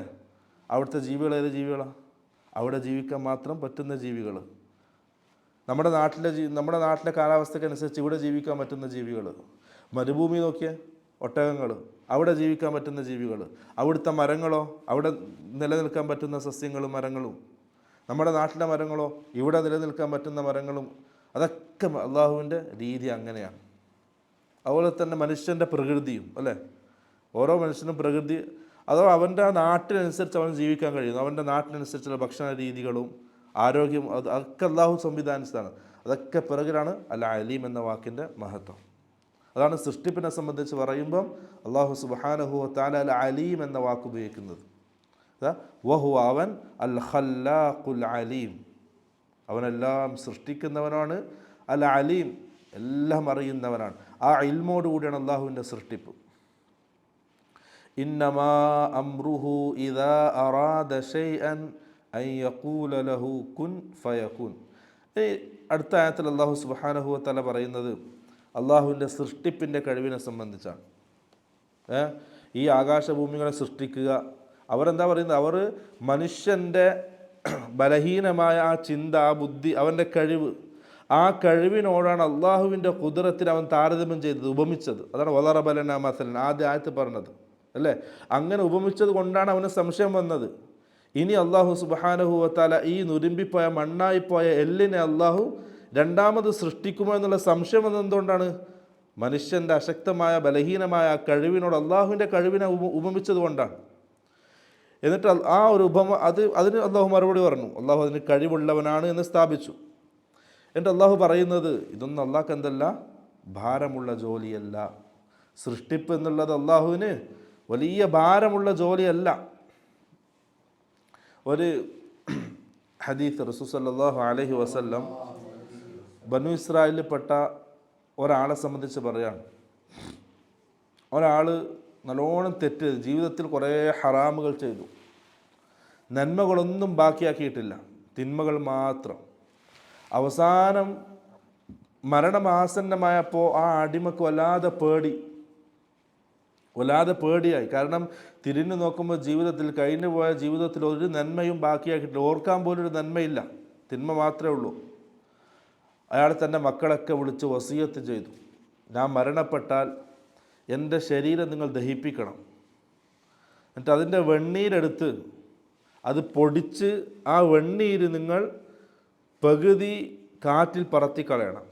അവിടുത്തെ ജീവികൾ ഏത് ജീവികളാണ്? അവിടെ ജീവിക്കാൻ മാത്രം പറ്റുന്ന ജീവികൾ. നമ്മുടെ നാട്ടിലെ കാലാവസ്ഥക്കനുസരിച്ച് ഇവിടെ ജീവിക്കാൻ പറ്റുന്ന ജീവികൾ. മരുഭൂമി നോക്കിയാൽ ഒട്ടകങ്ങൾ, അവിടെ ജീവിക്കാൻ പറ്റുന്ന ജീവികൾ. അവിടുത്തെ മരങ്ങളോ, അവിടെ നിലനിൽക്കാൻ പറ്റുന്ന സസ്യങ്ങളും മരങ്ങളും. നമ്മുടെ നാട്ടിലെ മരങ്ങളോ, ഇവിടെ നിലനിൽക്കാൻ പറ്റുന്ന മരങ്ങളും. അതൊക്കെ അള്ളാഹുവിൻ്റെ രീതി അങ്ങനെയാണ്. അതുപോലെ തന്നെ മനുഷ്യൻ്റെ പ്രകൃതിയും അല്ലേ, ഓരോ മനുഷ്യനും പ്രകൃതി അഥവാ അവൻ്റെ നാട്ടിനനുസരിച്ച് അവൻ ജീവിക്കാൻ കഴിയുന്നു. അവൻ്റെ നാട്ടിനനുസരിച്ചുള്ള ഭക്ഷണ രീതികളും ആരോഗ്യം അതൊക്കെ അള്ളാഹു സംവിധാനിച്ചതാണ്. അതൊക്കെ പിറകിലാണ് അൽ അലീം എന്ന വാക്കിൻ്റെ മഹത്വം. അതാണ് സൃഷ്ടിപ്പിനെ സംബന്ധിച്ച് പറയുമ്പം അള്ളാഹു സുബ്ഹാനഹു വ തആല അൽ അലീം എന്ന വാക്ക് ഉപയോഗിക്കുന്നത്. വഹുവ അവൻ അൽ ഖല്ലാഖുൽ അലീം, അവനെല്ലാം സൃഷ്ടിക്കുന്നവനാണ്. അൽ അലീം എല്ലാം അറിയുന്നവനാണ്. ആ ഇൽമോടുകൂടിയാണ് അള്ളാഹുവിൻ്റെ സൃഷ്ടിപ്പ്. ഇന്നമാ അംറുഹു ഇദാ അറാദ ശൈഅൻ അൻ യഖൂല ലഹു കുൻ ഫയകുൻ. അടുത്ത ആയത്തിൽ അള്ളാഹു സുബ്ഹാനഹു വ തആല പറയുന്നത് അള്ളാഹുവിൻ്റെ സൃഷ്ടിപ്പിൻ്റെ കഴിവിനെ സംബന്ധിച്ചാണ്. ഈ ആകാശഭൂമികളെ സൃഷ്ടിക്കുക, അവരെന്താ പറയുന്നത്? അവർ മനുഷ്യൻ്റെ ബലഹീനമായ ആ ചിന്ത, ആ ബുദ്ധി, അവൻ്റെ കഴിവ്, ആ കഴിവിനോടാണ് അള്ളാഹുവിൻ്റെ ഖുദ്റത്തിന് അവൻ താരതമ്യം ചെയ്തത്, ഉപമിച്ചത്. അതാണ് വളറബ ലനാ മസലൻ ആദ്യ ആയത്ത് പറഞ്ഞത് അല്ലേ. അങ്ങനെ ഉപമിച്ചത് കൊണ്ടാണ് അവന് സംശയം വന്നത്. ഇനി അള്ളാഹു സുബ്ഹാനഹു വ തആല ഈ നുരുമ്പിപ്പോയ മണ്ണായിപ്പോയ എല്ലിനെ അള്ളാഹു രണ്ടാമത് സൃഷ്ടിക്കുമോ എന്നുള്ള സംശയം വന്നത് എന്തുകൊണ്ടാണ്? മനുഷ്യൻ്റെ അശക്തമായ ബലഹീനമായ ആ കഴിവിനോട് അള്ളാഹുവിൻ്റെ കഴിവിനെ ഉപമിച്ചത് കൊണ്ടാണ്. എന്നിട്ട് ആ ഒരു അതിന് അള്ളാഹു മറുപടി പറഞ്ഞു. അള്ളാഹു അതിന് കഴിവുള്ളവനാണ് എന്ന് സ്ഥാപിച്ചു. എന്നിട്ട് അള്ളാഹു പറയുന്നത് ഇതൊന്നും അള്ളാഹ്ക്ക് എന്തല്ല, ഭാരമുള്ള ജോലിയല്ല. സൃഷ്ടിപ്പ് എന്നുള്ളത് അള്ളാഹുവിന് വലിയ ഭാരമുള്ള ജോലിയല്ല. ഒരു ഹദീസ് റസൂൽ സല്ലല്ലാഹു അലൈഹി വസല്ലം ബനു ഇസ്രായേലിൽപ്പെട്ട ഒരാളെ സംബന്ധിച്ച് പറയാണ്. ഒരാൾ നല്ലോണം തെറ്റ് ചെയ്തു, ജീവിതത്തിൽ കുറേ ഹറാമുകൾ ചെയ്തു, നന്മകളൊന്നും ബാക്കിയാക്കിയിട്ടില്ല, തിന്മകൾ മാത്രം. അവസാനം മരണമാസന്നമായപ്പോൾ ആ അടിമക്ക് വല്ലാതെ പേടിയായി. കാരണം തിരിഞ്ഞു നോക്കുമ്പോൾ ജീവിതത്തിൽ കഴിഞ്ഞു പോയ ജീവിതത്തിൽ ഒരു നന്മയും ബാക്കിയാക്കിയിട്ടില്ല, ഓർക്കാൻ പോലും ഒരു നന്മയില്ല, തിന്മ മാത്രമേ ഉള്ളൂ. അയാൾ തൻ്റെ മക്കളൊക്കെ വിളിച്ച് വസിയത്ത് ചെയ്തു, ഞാൻ മരണപ്പെട്ടാൽ എൻ്റെ ശരീരം നിങ്ങൾ ദഹിപ്പിക്കണം, എന്നിട്ട് അതിൻ്റെ വെണ്ണീരെടുത്ത് അത് പൊടിച്ച് ആ വെണ്ണീര് നിങ്ങൾ പകുതി കാറ്റിൽ പറത്തിക്കളയണം,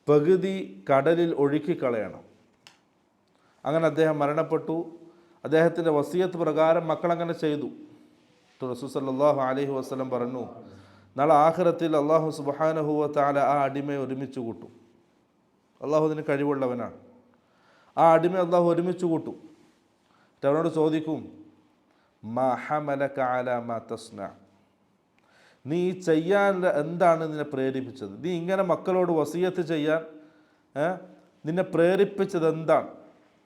പകുതി കടലിൽ ഒഴുക്കിക്കളയണം. അങ്ങനെ അദ്ദേഹം മരണപ്പെട്ടു. അദ്ദേഹത്തിൻ്റെ വസിയത്ത് പ്രകാരം മക്കളങ്ങനെ ചെയ്തു. റസൂൽ സല്ലല്ലാഹു അലൈഹി വസല്ലം പറഞ്ഞു, നാളെ ആഖിറത്തിൽ അള്ളാഹു സുബ്ഹാനഹു വ തആല ആ അടിമയെ ഒരുമിച്ച് കൂട്ടും. അള്ളാഹു അതിന് കഴിവുള്ളവനാണ്. ആ അടിമയെ അള്ളാഹു ഒരുമിച്ച് കൂട്ടും. അവനോട് ചോദിക്കും, മാ ഹമലക അലാ മാ തസ്ന, നീ ചെയ്യാൻ എന്താണ് നിന്നെ പ്രേരിപ്പിച്ചത്? നീ ഇങ്ങനെ മക്കളോട് വസിയത്ത് ചെയ്യാൻ നിന്നെ പ്രേരിപ്പിച്ചത് എന്താണ്?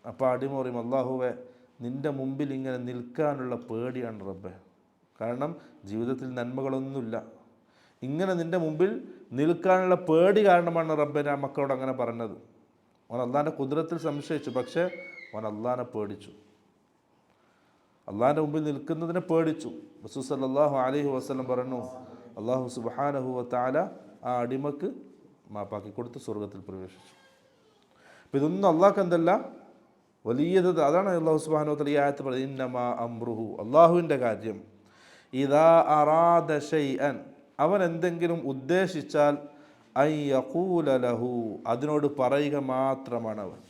അപ്പോൾ അടിമ പറയും, അള്ളാഹുവേ, നിൻ്റെ മുമ്പിൽ ഇങ്ങനെ നിൽക്കാനുള്ള പേടിയാണ് റബ്ബേ. കാരണം ജീവിതത്തിൽ നന്മകളൊന്നുമില്ല, ഇങ്ങനെ നിൻ്റെ മുമ്പിൽ നിൽക്കാനുള്ള പേടി കാരണമാണ് റബ്ബെ ഞാൻ മക്കളോട് അങ്ങനെ പറഞ്ഞത്. അവൻ അള്ളാഹിൻ്റെ ഖുദ്റത്തിൽ സംശയിച്ചു, പക്ഷേ അവൻ അള്ളാഹിനെ പേടിച്ചു, അള്ളാഹിൻ്റെ മുമ്പിൽ നിൽക്കുന്നതിനെ പേടിച്ചു. റസൂൽ സല്ലല്ലാഹു അലൈഹി വസല്ലം പറഞ്ഞു, അള്ളാഹു സുബ്ഹാനഹു വ തആല ആ അടിമക്ക് മാപ്പാക്കി കൊടുത്ത് സ്വർഗത്തിൽ പ്രവേശിച്ചു. അപ്പം ഇതൊന്നും അള്ളാഹ്ക്ക് എന്തല്ല, വലിയത്. അതാണ് അള്ളാഹു സുബ്ഹാനഹു വ തആല ഈ ആയത്ത് പറയുന്നത്, ഇന്നമാ അംറുഹു, അള്ളാഹുവിൻ്റെ കാര്യം, ഇദാ അറാദ ശൈഅൻ, അവൻ എന്തെങ്കിലും ഉദ്ദേശിച്ചാൽ അൻ യഖൂല ലഹു, അതിനോട് പറയുക മാത്രമാണ് അവൻ.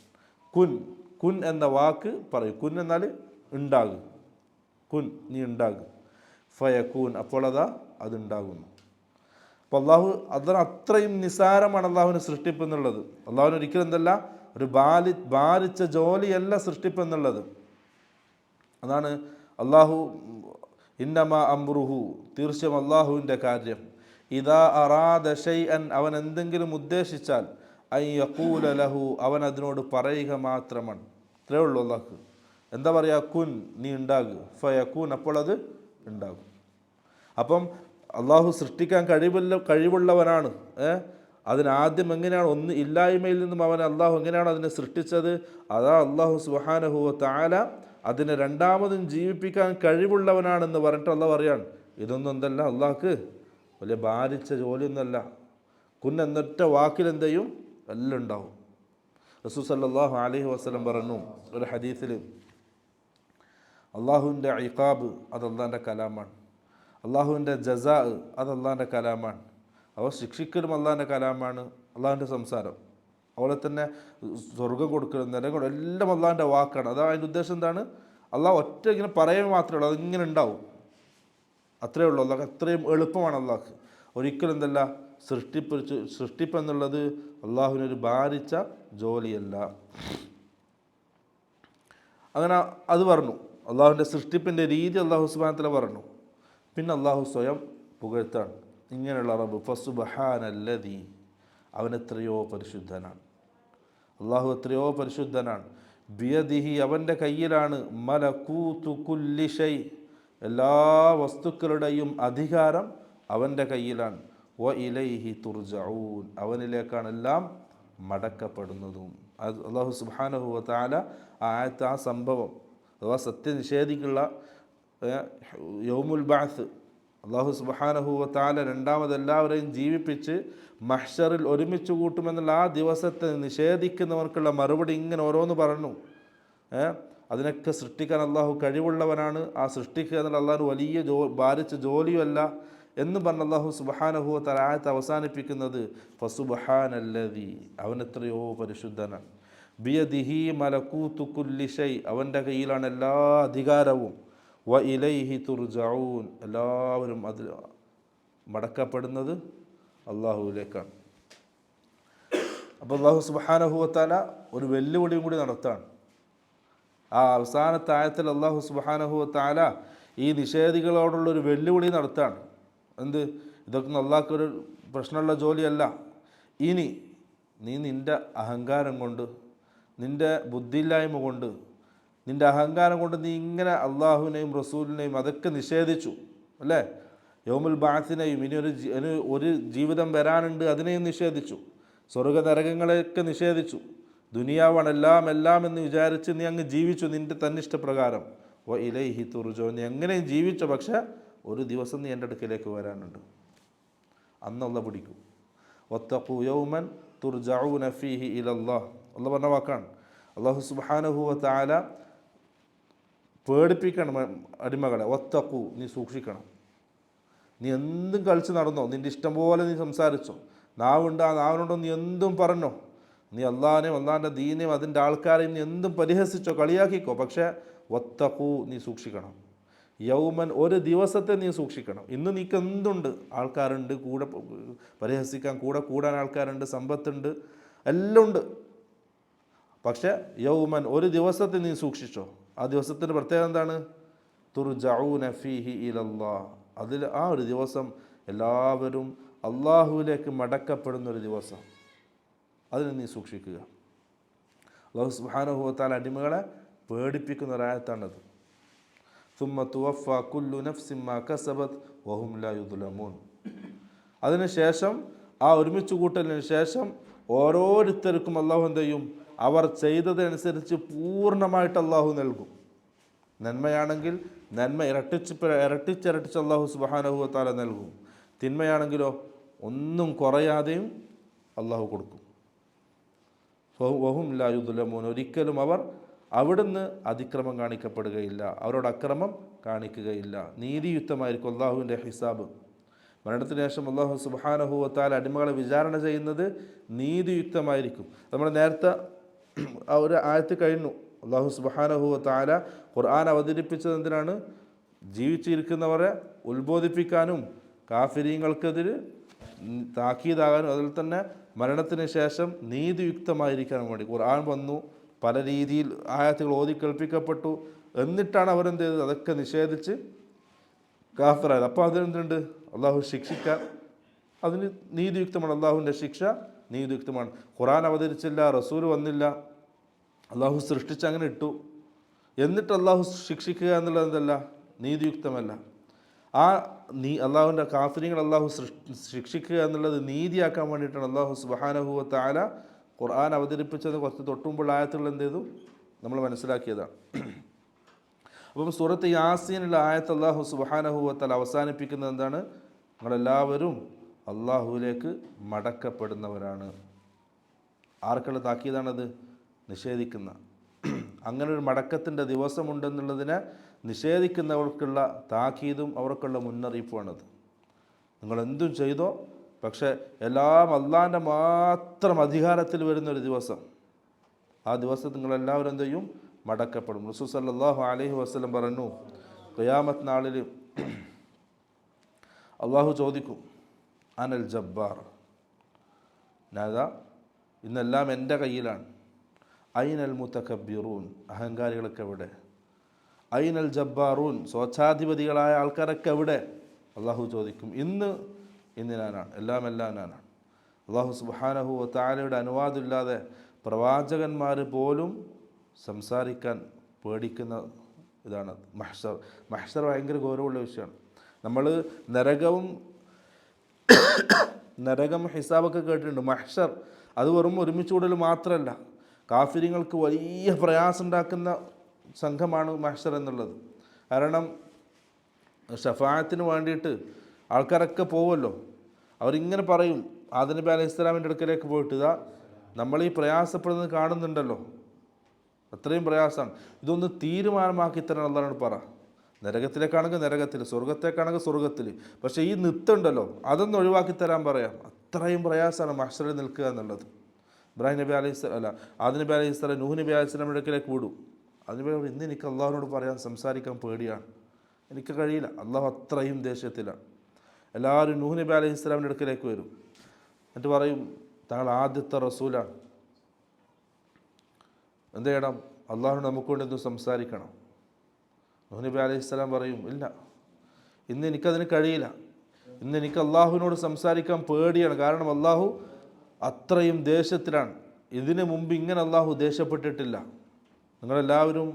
കുൻ എന്ന വാക്ക് പറയും. കുൻ എന്നാൽ ഉണ്ടാകും. കുൻ, നീ ഉണ്ടാകും. ഫയകൂൻ, അപ്പോൾ അതുണ്ടാകുന്നു. അപ്പോൾ അതിന് അത്രയും നിസാരമാണ് അള്ളാഹുവിന് സൃഷ്ടിപ്പ് എന്നുള്ളത്. അള്ളാഹുവിന് ഒരിക്കലും എന്തല്ല, ഒരു ഭാരിച്ച ജോലിയല്ല സൃഷ്ടിപ്പ് എന്നുള്ളത്. അതാണ് അള്ളാഹു ഇന്നമാ അംറുഹു, തീർച്ചയായും അള്ളാഹുവിൻ്റെ കാര്യം, ഇദാ അറാദ ശൈഅൻ, അവൻ എന്തെങ്കിലും ഉദ്ദേശിച്ചാൽ അൻ യഖൂല ലഹു, അവൻ അതിനോട് പറയുക മാത്രമാണ്. ഇത്രയേ ഉള്ളൂ അള്ളാഹ്ക്ക്. എന്താ പറയുക? കുൻ, നീ ഉണ്ടാകുക. ഫയകൂൻ, അപ്പോൾ അത് ഉണ്ടാകും. അപ്പം അള്ളാഹു സൃഷ്ടിക്കാൻ കഴിവുള്ളവനാണ്. അതിനാദ്യം എങ്ങനെയാണ് ഒന്ന് ഇല്ലായ്മയിൽ നിന്നും അവൻ അള്ളാഹു എങ്ങനെയാണ് അതിനെ സൃഷ്ടിച്ചത്, അതാ അള്ളാഹു സുബ്ഹാനഹു വ തആല അതിനെ രണ്ടാമതും ജീവിപ്പിക്കാൻ കഴിവുള്ളവനാണെന്ന് പറഞ്ഞിട്ട് അള്ളാഹ് പറയാണ്. ഇതൊന്നും എന്തല്ല, അള്ളാഹ്ക്ക് വലിയ ഭാരിച്ച ജോലിയൊന്നുമല്ല. എന്നൊറ്റ വാക്കിലെന്തെയും എല്ലാം ഉണ്ടാവും. റസൂൽ സല്ലല്ലാഹു അലൈഹി വസല്ലം പറഞ്ഞു ഒരു ഹദീസിൽ, അള്ളാഹുവിൻ്റെ ഇഖാബ് അത് അള്ളാഹിൻ്റെ കലാമാണ്, അള്ളാഹുവിൻ്റെ ജസാ അത് അള്ളാഹിൻ്റെ കലാമാണ്. അവ ശിക്ഷിക്കലും അള്ളാഹിൻ്റെ കലാമാണ്, അള്ളാഹിൻ്റെ സംസാരം. അതുപോലെ തന്നെ സ്വർഗം കൊടുക്കലും നരകം കൊടുക്കലും എല്ലാം അള്ളാഹിൻ്റെ വാക്കാണ്. അതാ അതിൻ്റെ ഉദ്ദേശം എന്താണ്, അള്ളാഹ് ഒറ്റ ഇങ്ങനെ പറയാൻ മാത്രമേ ഉള്ളൂ, അതിങ്ങനെ ഉണ്ടാവും, അത്രയേ ഉള്ളൂ. അള്ളാഹ് അത്രയും എളുപ്പമാണ് അള്ളാഹ്ക്ക്. ഒരിക്കലും എന്തല്ല, സൃഷ്ടിപ്പ് എന്നുള്ളത് അള്ളാഹുവിനൊരു ഭാരിച്ച ജോലിയല്ല. അങ്ങനെ അത് പറഞ്ഞു, അള്ളാഹുവിൻ്റെ സൃഷ്ടിപ്പിൻ്റെ രീതി അള്ളാഹു സുബ്ഹാനഹു വ തആല പറഞ്ഞു. പിന്നെ അള്ളാഹു സ്വയം പുകഴ്ത്താണ്, ഇങ്ങനെയുള്ള റബ്ബ് ഫസുബ്ഹാനല്ലദീ, അവൻ എത്രയോ പരിശുദ്ധനാണ്, അള്ളാഹു എത്രയോ പരിശുദ്ധനാണ്. ബിയദിഹി, അവൻ്റെ കയ്യിലാണ് മലകൂതു കുല്ലി ഷൈ, എല്ലാ വസ്തുക്കളുടെയും അധികാരം അവൻ്റെ കയ്യിലാണ്. വ ഇലൈഹി തുർജഊൻ, അവനിലേക്കാണ് എല്ലാം മടക്കപ്പെടുന്നതും. അത് അള്ളാഹു സുബ്ഹാനഹു വ തആല ആ സംഭവം അഥവാ സത്യനിഷേധിക്കുള്ള യൗമുൽ ബഅസ്, അള്ളാഹു സുബ്ഹാനഹു വ തആല രണ്ടാമത് എല്ലാവരെയും ജീവിപ്പിച്ച് മഹ്ശറിൽ ഒരുമിച്ച് കൂട്ടുമെന്നുള്ള ആ ദിവസത്തെ നിഷേധിക്കുന്നവർക്കുള്ള മറുപടി ഇങ്ങനെ ഓരോന്ന് പറഞ്ഞു. അതിനൊക്കെ സൃഷ്ടിക്കാൻ അള്ളാഹു കഴിവുള്ളവനാണ്, ആ സൃഷ്ടിക്കുക എന്നുള്ള അള്ളാഹു വലിയ ഭാരിച്ച ജോലിയുമല്ല എന്ന് പറഞ്ഞ അള്ളാഹു സുബ്ഹാനഹു വ തആല ആയത്ത് അവസാനിപ്പിക്കുന്നത് ഫസുബ്ഹാനല്ലദീ, അവൻ എത്രയോ പരിശുദ്ധനാണ്. ബിയദിഹി മലകൂതു കുല്ലി ഷൈ, അവൻ്റെ കയ്യിലാണ് എല്ലാ അധികാരവും. വ ഇലൈഹി തുർജഊൻ, എല്ലാവരും അതിൽ മടക്കപ്പെടുന്നത് അള്ളാഹുവിലേക്കാണ്. അപ്പോൾ അള്ളാഹു സുബ്ഹാനഹു വ തആല ഒരു വെല്ലുവിളിയും കൂടി നടത്താണ്. ആ അവസാനത്തെ ആയത്തിൽ അള്ളാഹു സുബ്ഹാനഹു വ തആല ഈ നിഷേധികളോടുള്ളൊരു വെല്ലുവിളി നടത്താണ്. എന്ത്, ഇതൊക്കെ അള്ളാഹ്ക്കൊരു പ്രശ്നമുള്ള ജോലിയല്ല. ഇനി നീ നിൻ്റെ അഹങ്കാരം കൊണ്ട്, നിൻ്റെ ബുദ്ധിയില്ലായ്മ കൊണ്ട്, നിൻ്റെ അഹങ്കാരം കൊണ്ട് നീ ഇങ്ങനെ അള്ളാഹുവിനെയും റസൂലിനെയും അതൊക്കെ നിഷേധിച്ചു അല്ലേ, യൗമുൽ ബഅസിനെയും ഇനി ഒരു ജീവിതം വരാനുണ്ട് അതിനെയും നിഷേധിച്ചു, സ്വർഗ നരകങ്ങളെയൊക്കെ നിഷേധിച്ചു, ദുനിയാവാണ് എല്ലാം എന്ന് വിചാരിച്ച് നീ അങ്ങ് ജീവിച്ചു നിൻ്റെ തന്നിഷ്ടപ്രകാരം. വ ഇലൈഹി തുർജഊൻ, നീ എങ്ങനെയും ജീവിച്ചു, പക്ഷേ ഒരു ദിവസം നീ എൻ്റെ അടുക്കിലേക്ക് വരാനുണ്ട്, അന്ന് അള്ളാഹ് പിടിക്കും. വത്തഖൂ യൗമൻ തുർജഊന ഫീഹി ഇലല്ലാഹ്, അള്ളാഹ് പറഞ്ഞ വാക്കാണ്. അള്ളാഹു സുബ്ഹാനഹു വ തആല പേടിപ്പിക്കണം അടിമകളെ. വത്തഖൂ, നീ സൂക്ഷിക്കണം. നീ എന്തും കളിച്ച് നടന്നോ, നിൻ്റെ ഇഷ്ടം പോലെ നീ സംസാരിച്ചോ, നാവുണ്ട്, ആ നാവിനുണ്ടോ നീ എന്തും പറഞ്ഞോ, നീ അള്ളാഹിനെയും അള്ളാഹിൻ്റെ ദീനെയും അതിൻ്റെ ആൾക്കാരെയും നീ എന്തും പരിഹസിച്ചോ, കളിയാക്കിക്കോ, പക്ഷേ വത്തഖൂ, നീ സൂക്ഷിക്കണം. യൗമൻ, ഒരു ദിവസത്തെ നീ സൂക്ഷിക്കണം. ഇന്ന് നീക്ക് എന്തുണ്ട്, ആൾക്കാരുണ്ട് കൂടെ പരിഹസിക്കാൻ, കൂടാൻ ആൾക്കാരുണ്ട്, സമ്പത്തുണ്ട്, എല്ലാം ഉണ്ട്. പക്ഷേ യൗമൻ, ഒരു ദിവസത്തെ നീ സൂക്ഷിച്ചോ. ആ ദിവസത്തിൻ്റെ പ്രത്യേകത എന്താണ്, തുർജഊന ഫീഹി ഇലല്ലാഹ്, അതിൽ ആ ഒരു ദിവസം എല്ലാവരും അള്ളാഹുവിലേക്ക് മടക്കപ്പെടുന്നൊരു ദിവസം, അതിന് നീ സൂക്ഷിക്കുക. അല്ലാഹു സുബ്ഹാനഹു വ തആല അടിമകളെ പേടിപ്പിക്കുന്ന ഒരായത്താണത്. സുമ്മ തുവഫാ കുല്ലു നഫ്സിൻ മാ കസബത് വഹും ലാ യുദ്ലമൂൻ, അതിനുശേഷം ആ ഒരുമിച്ച് കൂട്ടലിന് ശേഷം ഓരോരുത്തർക്കും അള്ളാഹു എന്ത് ചെയ്യും, അവർ ചെയ്തതനുസരിച്ച് പൂർണ്ണമായിട്ട് അള്ളാഹു നൽകും. നന്മയാണെങ്കിൽ നന്മ ഇരട്ടിച്ചരട്ടിച്ച് അള്ളാഹു സുബ്ഹാനഹു വ തആല നൽകും. തിന്മയാണെങ്കിലോ ഒന്നും കുറയാതെയും അള്ളാഹു കൊടുക്കും. വഹും ലാ യുദ്ലമൂൻ, ഒരിക്കലും അവർ അവിടുന്ന് അതിക്രമം കാണിക്കപ്പെടുകയില്ല, അവരോട് അക്രമം കാണിക്കുകയില്ല. നീതിയുക്തമായിരിക്കും അള്ളാഹുവിൻ്റെ ഹിസാബ്. മരണത്തിന് ശേഷം അള്ളാഹു സുബ്ഹാനഹു വ തആല അടിമകളെ വിചാരണ ചെയ്യുന്നത് നീതിയുക്തമായിരിക്കും. നമ്മൾ നേരത്തെ ആ ഒരു ആയത്ത് കഴിഞ്ഞു. അള്ളാഹു സുബ്ഹാനഹു വ തആല ഖുർആൻ അവതരിപ്പിച്ചത് എന്തിനാണ്, ജീവിച്ചിരിക്കുന്നവരെ ഉത്ബോധിപ്പിക്കാനും കാഫിരീങ്ങൾക്കെതിരെ താക്കീതാകാനും അതിൽ തന്നെ മരണത്തിന് ശേഷം നീതിയുക്തമായിരിക്കാനും വേണ്ടി ഖുർആൻ വന്നു. പല രീതിയിൽ ആയത്തുകൾ ഓതി കേൾപ്പിക്കപ്പെട്ടു. എന്നിട്ടാണ് അവരെന്ത് ചെയ്തത്, അതൊക്കെ നിഷേധിച്ച് കാഫിറായത്. അപ്പോൾ അതിനെന്തുണ്ട്, അള്ളാഹു ശിക്ഷിക്കാൻ അതിന് നീതിയുക്തമാണ്. അള്ളാഹുവിൻ്റെ ശിക്ഷ നീതിയുക്തമാണ്. ഖുർആൻ അവതരിച്ചില്ല, റസൂൽ വന്നില്ല, അള്ളാഹു സൃഷ്ടിച്ച് അങ്ങനെ ഇട്ടു, എന്നിട്ട് അള്ളാഹു ശിക്ഷിക്കുക എന്നുള്ളത് എന്തല്ല, നീതിയുക്തമല്ല. ആ അള്ളാഹുവിൻ്റെ കാഫിര്യങ്ങൾ അള്ളാഹു ശിക്ഷിക്കുക എന്നുള്ളത് നീതിയാക്കാൻ വേണ്ടിയിട്ടാണ് അള്ളാഹു സുബ്ഹാനഹു വ തആല ഖുർആൻ അവതരിപ്പിച്ചത്. കുറച്ച് തൊട്ടുമുമ്പുള്ള ആയത്തുകൾ എന്ത് ചെയ്തു നമ്മൾ മനസ്സിലാക്കിയതാണ്. അപ്പം സൂറത്ത് യാസീനുള്ള ആയത്ത് അള്ളാഹു സുബ്ഹാനഹു വ തആല അവസാനിപ്പിക്കുന്നത് എന്താണ്? നിങ്ങളെല്ലാവരും അള്ളാഹുവിലേക്ക് മടക്കപ്പെടുന്നവരാണ്. ആർക്കുള്ള താക്കീതാണത്? നിഷേധിക്കുന്ന. അങ്ങനെ ഒരു മടക്കത്തിൻ്റെ ദിവസമുണ്ടെന്നുള്ളതിനെ നിഷേധിക്കുന്നവർക്കുള്ള താക്കീതും അവർക്കുള്ള മുന്നറിയിപ്പുമാണത്. നിങ്ങളെന്തും ചെയ്തോ, പക്ഷേ എല്ലാം അള്ളാഹിൻ്റെ മാത്രം അധികാരത്തിൽ വരുന്നൊരു ദിവസം. ആ ദിവസം നിങ്ങളെല്ലാവരും എന്ത് ചെയ്യും? മടക്കപ്പെടും. റസൂൽ സല്ലല്ലാഹു അലൈഹി വസല്ലം പറഞ്ഞു, ഖിയാമത്ത് നാളിൽ അള്ളാഹു ചോദിക്കും, അനൽ ജബ്ബാർ, ഞാതാ ഇന്നെല്ലാം എൻ്റെ കയ്യിലാണ്. ഐനൽ മുതകബ്ബിറൂൻ, അഹങ്കാരികളൊക്കെ എവിടെ? ഐനൽ ജബ്ബാറൂൻ, സ്വച്ഛാധിപതികളായ ആൾക്കാരൊക്കെ എവിടെ? അള്ളാഹു ചോദിക്കും. ഇന്ന് ഞാനാണ്, എല്ലാം ഞാനാണ്. അള്ളാഹു സുബ്ഹാനഹു വ തആലയുടെ അനുവാദമില്ലാതെ പ്രവാചകന്മാർ പോലും സംസാരിക്കാൻ പേടിക്കുന്ന ഇതാണ് മഹ്ശർ. മഹ്ശർ ഭയങ്കര ഗൗരവമുള്ള വിഷയമാണ്. നമ്മൾ നരകം ഹിസാബൊക്കെ കേട്ടിട്ടുണ്ട്. മഹ്ശർ അത് വെറും ഒരുമിച്ച് കൂടൽ മാത്രമല്ല, കാഫിര്യങ്ങൾക്ക് വലിയ പ്രയാസം ഉണ്ടാക്കുന്ന സംഘമാണ് മഹ്ശർ എന്നുള്ളത്. കാരണം ഷഫാഅത്തിന് വേണ്ടിയിട്ട് ആൾക്കാരൊക്കെ പോവുമല്ലോ. അവരിങ്ങനെ പറയും, ആദം നബി അലൈഹി ഇസ്ലാമിൻ്റെ അടുക്കലേക്ക് പോയിട്ട്, ഇതാ നമ്മൾ ഈ പ്രയാസപ്പെടുന്നത് കാണുന്നുണ്ടല്ലോ, അത്രയും പ്രയാസമാണ്, ഇതൊന്ന് തീരുമാനമാക്കി തരണം അല്ലാഹുവിനോട് പറ. നരകത്തിലേക്കാണെങ്കിൽ നരകത്തിൽ, സ്വർഗത്തേക്കാണെങ്കിൽ സ്വർഗത്തിൽ. പക്ഷേ ഈ നിത്തുണ്ടല്ലോ, അതൊന്ന് ഒഴിവാക്കി തരാൻ പറയാം. അത്രയും പ്രയാസമാണ് മഹ്ശറിൽ നിൽക്കുക എന്നുള്ളത്. ഇബ്രാഹിം നബി ആദം നബി അലൈഹി സ്വലാം നൂഹ് നബി അലൈഹി സ്വലാമിൻ്റെ അടുക്കലേക്ക് വിടും. അതിന് ഇന്ന് എനിക്ക് അള്ളാഹുവിനോട് പറയാൻ സംസാരിക്കാൻ പേടിയാണ്, എനിക്ക് കഴിയില്ല. അള്ളാഹു അത്രയും ദേഷ്യത്തിലാണ്. എല്ലാവരും നൂഹ് നബി അലൈഹി സ്വലാമിൻ്റെ അടുക്കലേക്ക് വരും. എന്നിട്ട് പറയും, താങ്കൾ ആദ്യത്തെ റസൂലാണ്, എന്ത് ചെയ്യണം? അള്ളാഹുവിനോട് നമുക്ക് കൊണ്ട് എന്തും സംസാരിക്കണം. നൂഹ് നബി അലൈഹി സ്വലാം പറയും, ഇല്ല, ഇന്ന് എനിക്കതിന് കഴിയില്ല. ഇന്ന് എനിക്ക് അള്ളാഹുവിനോട് സംസാരിക്കാൻ പേടിയാണ്. കാരണം അള്ളാഹു അത്രയും ദേഷ്യത്തിലാണ്. ഇതിനു മുമ്പ് ഇങ്ങനെ അള്ളാഹു ദേഷ്യപ്പെട്ടിട്ടില്ല. നിങ്ങളെല്ലാവരും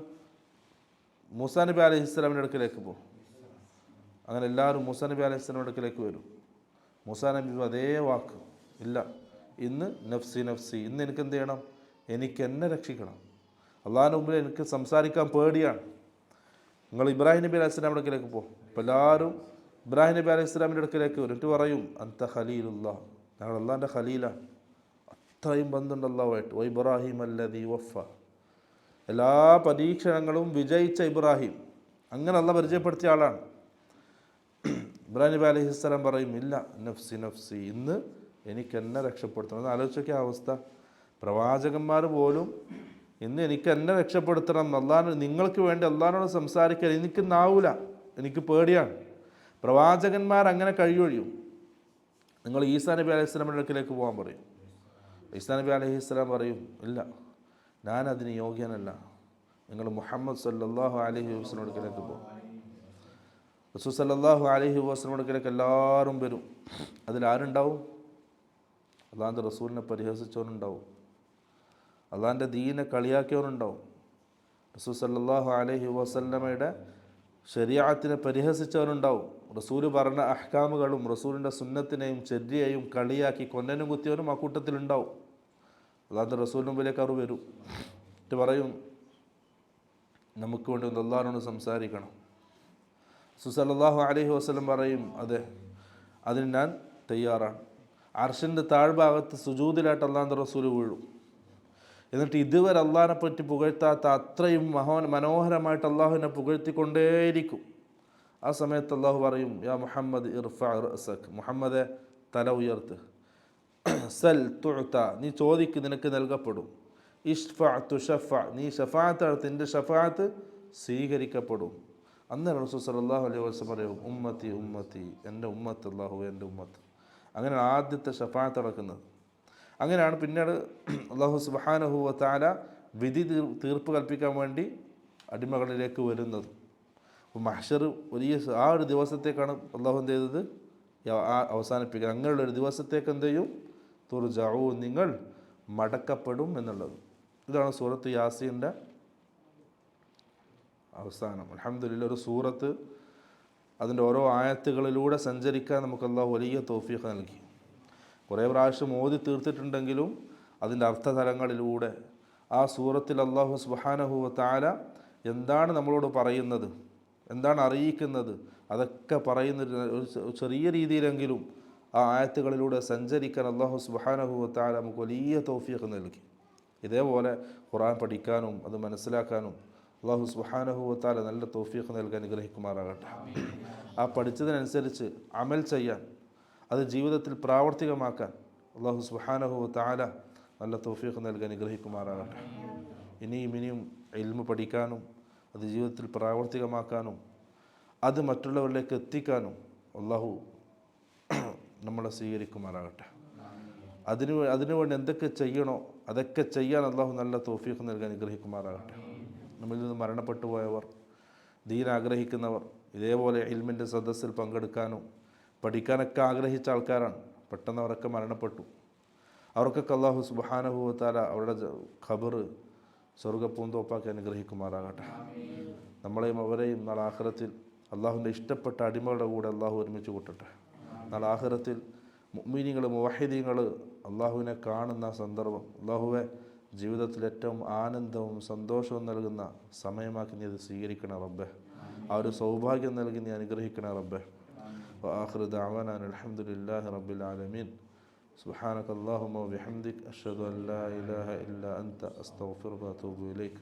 മൂസാ നബി അലൈഹി സ്വലാമിൻ്റെ അടുക്കലേക്ക് പോകും. അങ്ങനെ എല്ലാവരും മൂസാ നബി അലൈഹി സ്വലാമിൻ്റെ അടുക്കലേക്ക് വരും. മൂസാ നബി അതേ വാക്ക്, ഇല്ല, ഇന്ന് നഫ്സി നഫ്സി, ഇന്ന് എനിക്ക് എന്ത് ചെയ്യണം? എനിക്ക് എന്നെ രക്ഷിക്കണം. അള്ളാഹിൻ്റെ മുമ്പിൽ എനിക്ക് സംസാരിക്കാൻ പേടിയാണ്. നിങ്ങൾ ഇബ്രാഹിം നബി അലൈഹി സ്വലാമിൻ്റെ അടുക്കലേക്ക് പോകും. അപ്പോൾ എല്ലാവരും ഇബ്രാഹിം നബി അലൈഹി സ്വലാമിൻ്റെ അടുക്കലേക്ക് വരും. എന്നിട്ട് പറയും, അന്ത ഖലീലുല്ലാ, ഞങ്ങൾ അള്ളാഹിൻ്റെ ഖലീലാണ്, അത്രയും ബന്ധമുണ്ട് അള്ളാഹുമായിട്ട്. വ ഇബ്രാഹിം അല്ലദീ വഫ, എല്ലാ പരീക്ഷണങ്ങളും വിജയിച്ച ഇബ്രാഹിം, അങ്ങനെ അള്ളാഹ് പരിചയപ്പെടുത്തിയ ആളാണ്. ഇബ്രാഹിം നബി അലൈഹി സ്വലാം പറയും, ഇല്ല, നഫ്സി നഫ്സി, ഇന്ന് എനിക്ക് എന്നെ രക്ഷപ്പെടുത്തണം. എന്ന് ആലോചിച്ചൊക്കെ അവസ്ഥ. പ്രവാചകന്മാർ പോലും ഇന്ന് എനിക്ക് എന്നെ രക്ഷപ്പെടുത്തണം, അള്ളാഹ് നിങ്ങൾക്ക് വേണ്ടി അള്ളാഹിനോട് സംസാരിക്കാൻ എനിക്ക് നാവൂല, എനിക്ക് പേടിയാണ്. പ്രവാചകന്മാർ അങ്ങനെ കഴിയൊഴിയും. നിങ്ങൾ ഈസാ നബി അലൈഹി സ്വലാമിൻ്റെ അടുക്കിലേക്ക് പോകാൻ പറയും. ഈസാ നബി അലൈഹി സ്വലാം പറയും, ഇല്ല, ഞാനതിന് യോഗ്യനല്ല, നിങ്ങൾ മുഹമ്മദ് സല്ലല്ലാഹു അലൈഹി വസല്ലം അടുക്കലേക്ക് പോകും. റസൂൽ സല്ലല്ലാഹു അലൈഹി വസല്ലം അടുക്കലേക്ക് എല്ലാവരും വരും. അതിലാരുണ്ടാവും? അള്ളാഹിൻ്റെ റസൂലിനെ പരിഹസിച്ചവനുണ്ടാവും, അള്ളാഹിൻ്റെ ദീനെ കളിയാക്കിയവനുണ്ടാവും, റസൂൽ സല്ലല്ലാഹു അലൈഹി വസല്ലമയുടെ ശരീഅത്തിനെ പരിഹസിച്ചവനുണ്ടാവും, റസൂൽ പറഞ്ഞ അഹ്കാമുകളും റസൂലിൻ്റെ സുന്നത്തിനെയും ചര്യയെയും കളിയാക്കി കൊന്നനും കുത്തിയവനും ആ കൂട്ടത്തിലുണ്ടാവും. അള്ളാഹിൻ്റെ റസൂലിന് മുമ്പിലേക്ക് അവർ വരും. എന്നിട്ട് പറയും, നമുക്ക് വേണ്ടി ഒന്ന് അള്ളാഹിനോട് സംസാരിക്കണം. റസൂൽ സല്ലല്ലാഹു അലൈഹി വസല്ലം പറയും, അതെ, അതിന് ഞാൻ തയ്യാറാണ്. അർശിൻ്റെ താഴ്ഭാഗത്ത് സുജൂദിലായിട്ട് അള്ളാഹിൻ്റെ റസൂൽ വീഴും. എന്നിട്ട് ഇതുവരെ അള്ളാഹിനെ പറ്റി പുകഴ്ത്താത്ത അത്രയും മനോഹരമായിട്ട് അള്ളാഹുവിനെ പുകഴ്ത്തിക്കൊണ്ടേയിരിക്കും. ആ സമയത്ത് അള്ളാഹു പറയും, യാ മുഹമ്മദ് ഇർഫഅ റഅസക്, മുഹമ്മദെ തല ഉയർത്ത്. സൽ തുഅത, നീ ചോദിക്ക് നിനക്ക് നൽകപ്പെടും. ഇഷ്ഫഅ തുശഫഅ, നീ ഷഫാഅത്ത് നടത്ത്, നിൻ്റെ ഷഫാഅത്ത് സ്വീകരിക്കപ്പെടും. അന്നേരം റസൂൽ സല്ലല്ലാഹു അലൈഹി വസല്ലം പറയും, ഉമ്മത്തി ഉമ്മത്തി, എൻ്റെ ഉമ്മത്ത്, അല്ലാഹു എൻ്റെ ഉമ്മത്ത്. അങ്ങനെ ആദ്യത്തെ ഷഫാഅത്ത് നടക്കുന്നത്. അങ്ങനെയാണ് പിന്നീട് അല്ലാഹു സുബ്ഹാനഹു വ തആല വിധി തീർപ്പ് കൽപ്പിക്കാൻ വേണ്ടി അടിമകളിലേക്ക് വരുന്നത്. അപ്പോൾ മഹ്ശർ വലിയ ആ ഒരു ദിവസത്തേക്കാണ് അള്ളാഹു എന്ത് ചെയ്തത്? അവസാനിപ്പിക്കുക. അങ്ങനെയുള്ളൊരു ദിവസത്തേക്ക് എന്ത് ചെയ്യും? തുർജഊൻ, നിങ്ങൾ മടക്കപ്പെടും എന്നുള്ളത്. ഇതാണ് സൂറത്ത് യാസീൻ്റെ അവസാനം. അൽഹംദുലില്ലാഹ്, ഒരു സൂറത്ത് അതിൻ്റെ ഓരോ ആയത്തുകളിലൂടെ സഞ്ചരിക്കാൻ നമുക്ക് അല്ലാഹു വലിയ തൗഫീഖ് നൽകി. കുറേ പ്രാവശ്യം ഓതി തീർത്തിട്ടുണ്ടെങ്കിലും അതിൻ്റെ അർത്ഥതലങ്ങളിലൂടെ ആ സൂറത്തിൽ അല്ലാഹു സുബ്ഹാനഹു വ തആല എന്താണ് നമ്മളോട് പറയുന്നത്, എന്താണ് അറിയിക്കുന്നത്, അതൊക്കെ പറയുന്ന ഒരു ചെറിയ രീതിയിലെങ്കിലും ആ ആയത്തുകളിലൂടെ സഞ്ചരിക്കാൻ അല്ലാഹു സുബ്ഹാനഹു വ തആല നമുക്ക് വലിയ തൗഫീഖ് നൽകി. ഇതേപോലെ ഖുർആൻ പഠിക്കാനും അത് മനസ്സിലാക്കാനും അല്ലാഹു സുബ്ഹാനഹു വ തആല നല്ല തൗഫീഖ് നൽകാൻ അനുഗ്രഹിക്കുമാറാകട്ടെ. ആ പഠിച്ചതിനനുസരിച്ച് അമൽ ചെയ്യാൻ, അത് ജീവിതത്തിൽ പ്രാവർത്തികമാക്കാൻ അല്ലാഹു സുബ്ഹാനഹു വ തആല നല്ല തൗഫീഖ് നൽകാൻ അനുഗ്രഹിക്കുമാറാകട്ടെ. ഇനിയും ഇൽമു പഠിക്കാനും അത് ജീവിതത്തിൽ പ്രാവർത്തികമാക്കാനും അത് മറ്റുള്ളവരിലേക്ക് എത്തിക്കാനും അല്ലാഹു നമ്മളെ സ്വീകരിക്കുമാറാകട്ടെ. അതിനുവേണ്ടി എന്തൊക്കെ ചെയ്യണോ അതൊക്കെ ചെയ്യാൻ അല്ലാഹു നല്ല തൗഫീഖ് നൽകാൻ അനുഗ്രഹിക്കുമാറാകട്ടെ. നമ്മിൽ നിന്ന് മരണപ്പെട്ടു പോയവർ, ദീൻ ആഗ്രഹിക്കുന്നവർ, ഇതേപോലെ ഇൽമിൻ്റെ സദസ്സിൽ പങ്കെടുക്കാനും പഠിക്കാനൊക്കെ ആഗ്രഹിച്ച ആൾക്കാരാണ്. പെട്ടെന്ന് അവരൊക്കെ മരണപ്പെട്ടു. അവർക്കൊക്കെ അല്ലാഹു സുബ്ഹാനഹു വ തആല അവരുടെ ഖബർ സ്വർഗ്ഗപ്പൂന്തോപ്പാക്കി അനുഗ്രഹിക്കുമാറാകട്ടെ. നമ്മളെയും അവരെയും നാളെ ആഖിറത്തിൽ അല്ലാഹുവിൻ്റെ ഇഷ്ടപ്പെട്ട അടിമകളുടെ കൂടെ അല്ലാഹു ഒരുമിച്ച് കൂട്ടട്ടെ. നാളെ ആഖിറത്തിൽ മുഅ്മിനീങ്ങൾ, മുവഹിദീങ്ങൾ അല്ലാഹുവിനെ കാണുന്ന സന്ദർഭം അല്ലാഹുവെ ജീവിതത്തിൽ ഏറ്റവും ആനന്ദവും സന്തോഷവും നൽകുന്ന സമയമാക്കി നീ അത് സ്വീകരിക്കണേ റബ്ബേ. ആ ഒരു സൗഭാഗ്യം നൽകി നീ അനുഗ്രഹിക്കണേ റബ്ബേ. വആഖിറു ദഅവാനാ അൽഹംദുലില്ലാഹി റബ്ബിൽ ആലമീൻ. സുബ്ഹാനക അല്ലാഹുമ്മ വബിഹംദിക അഷ്ഹദു അൻ ലാ ഇലാഹ ഇല്ലാ അൻത അസ്തഗ്ഫിറുക വഅതൂബു ഇലൈക്.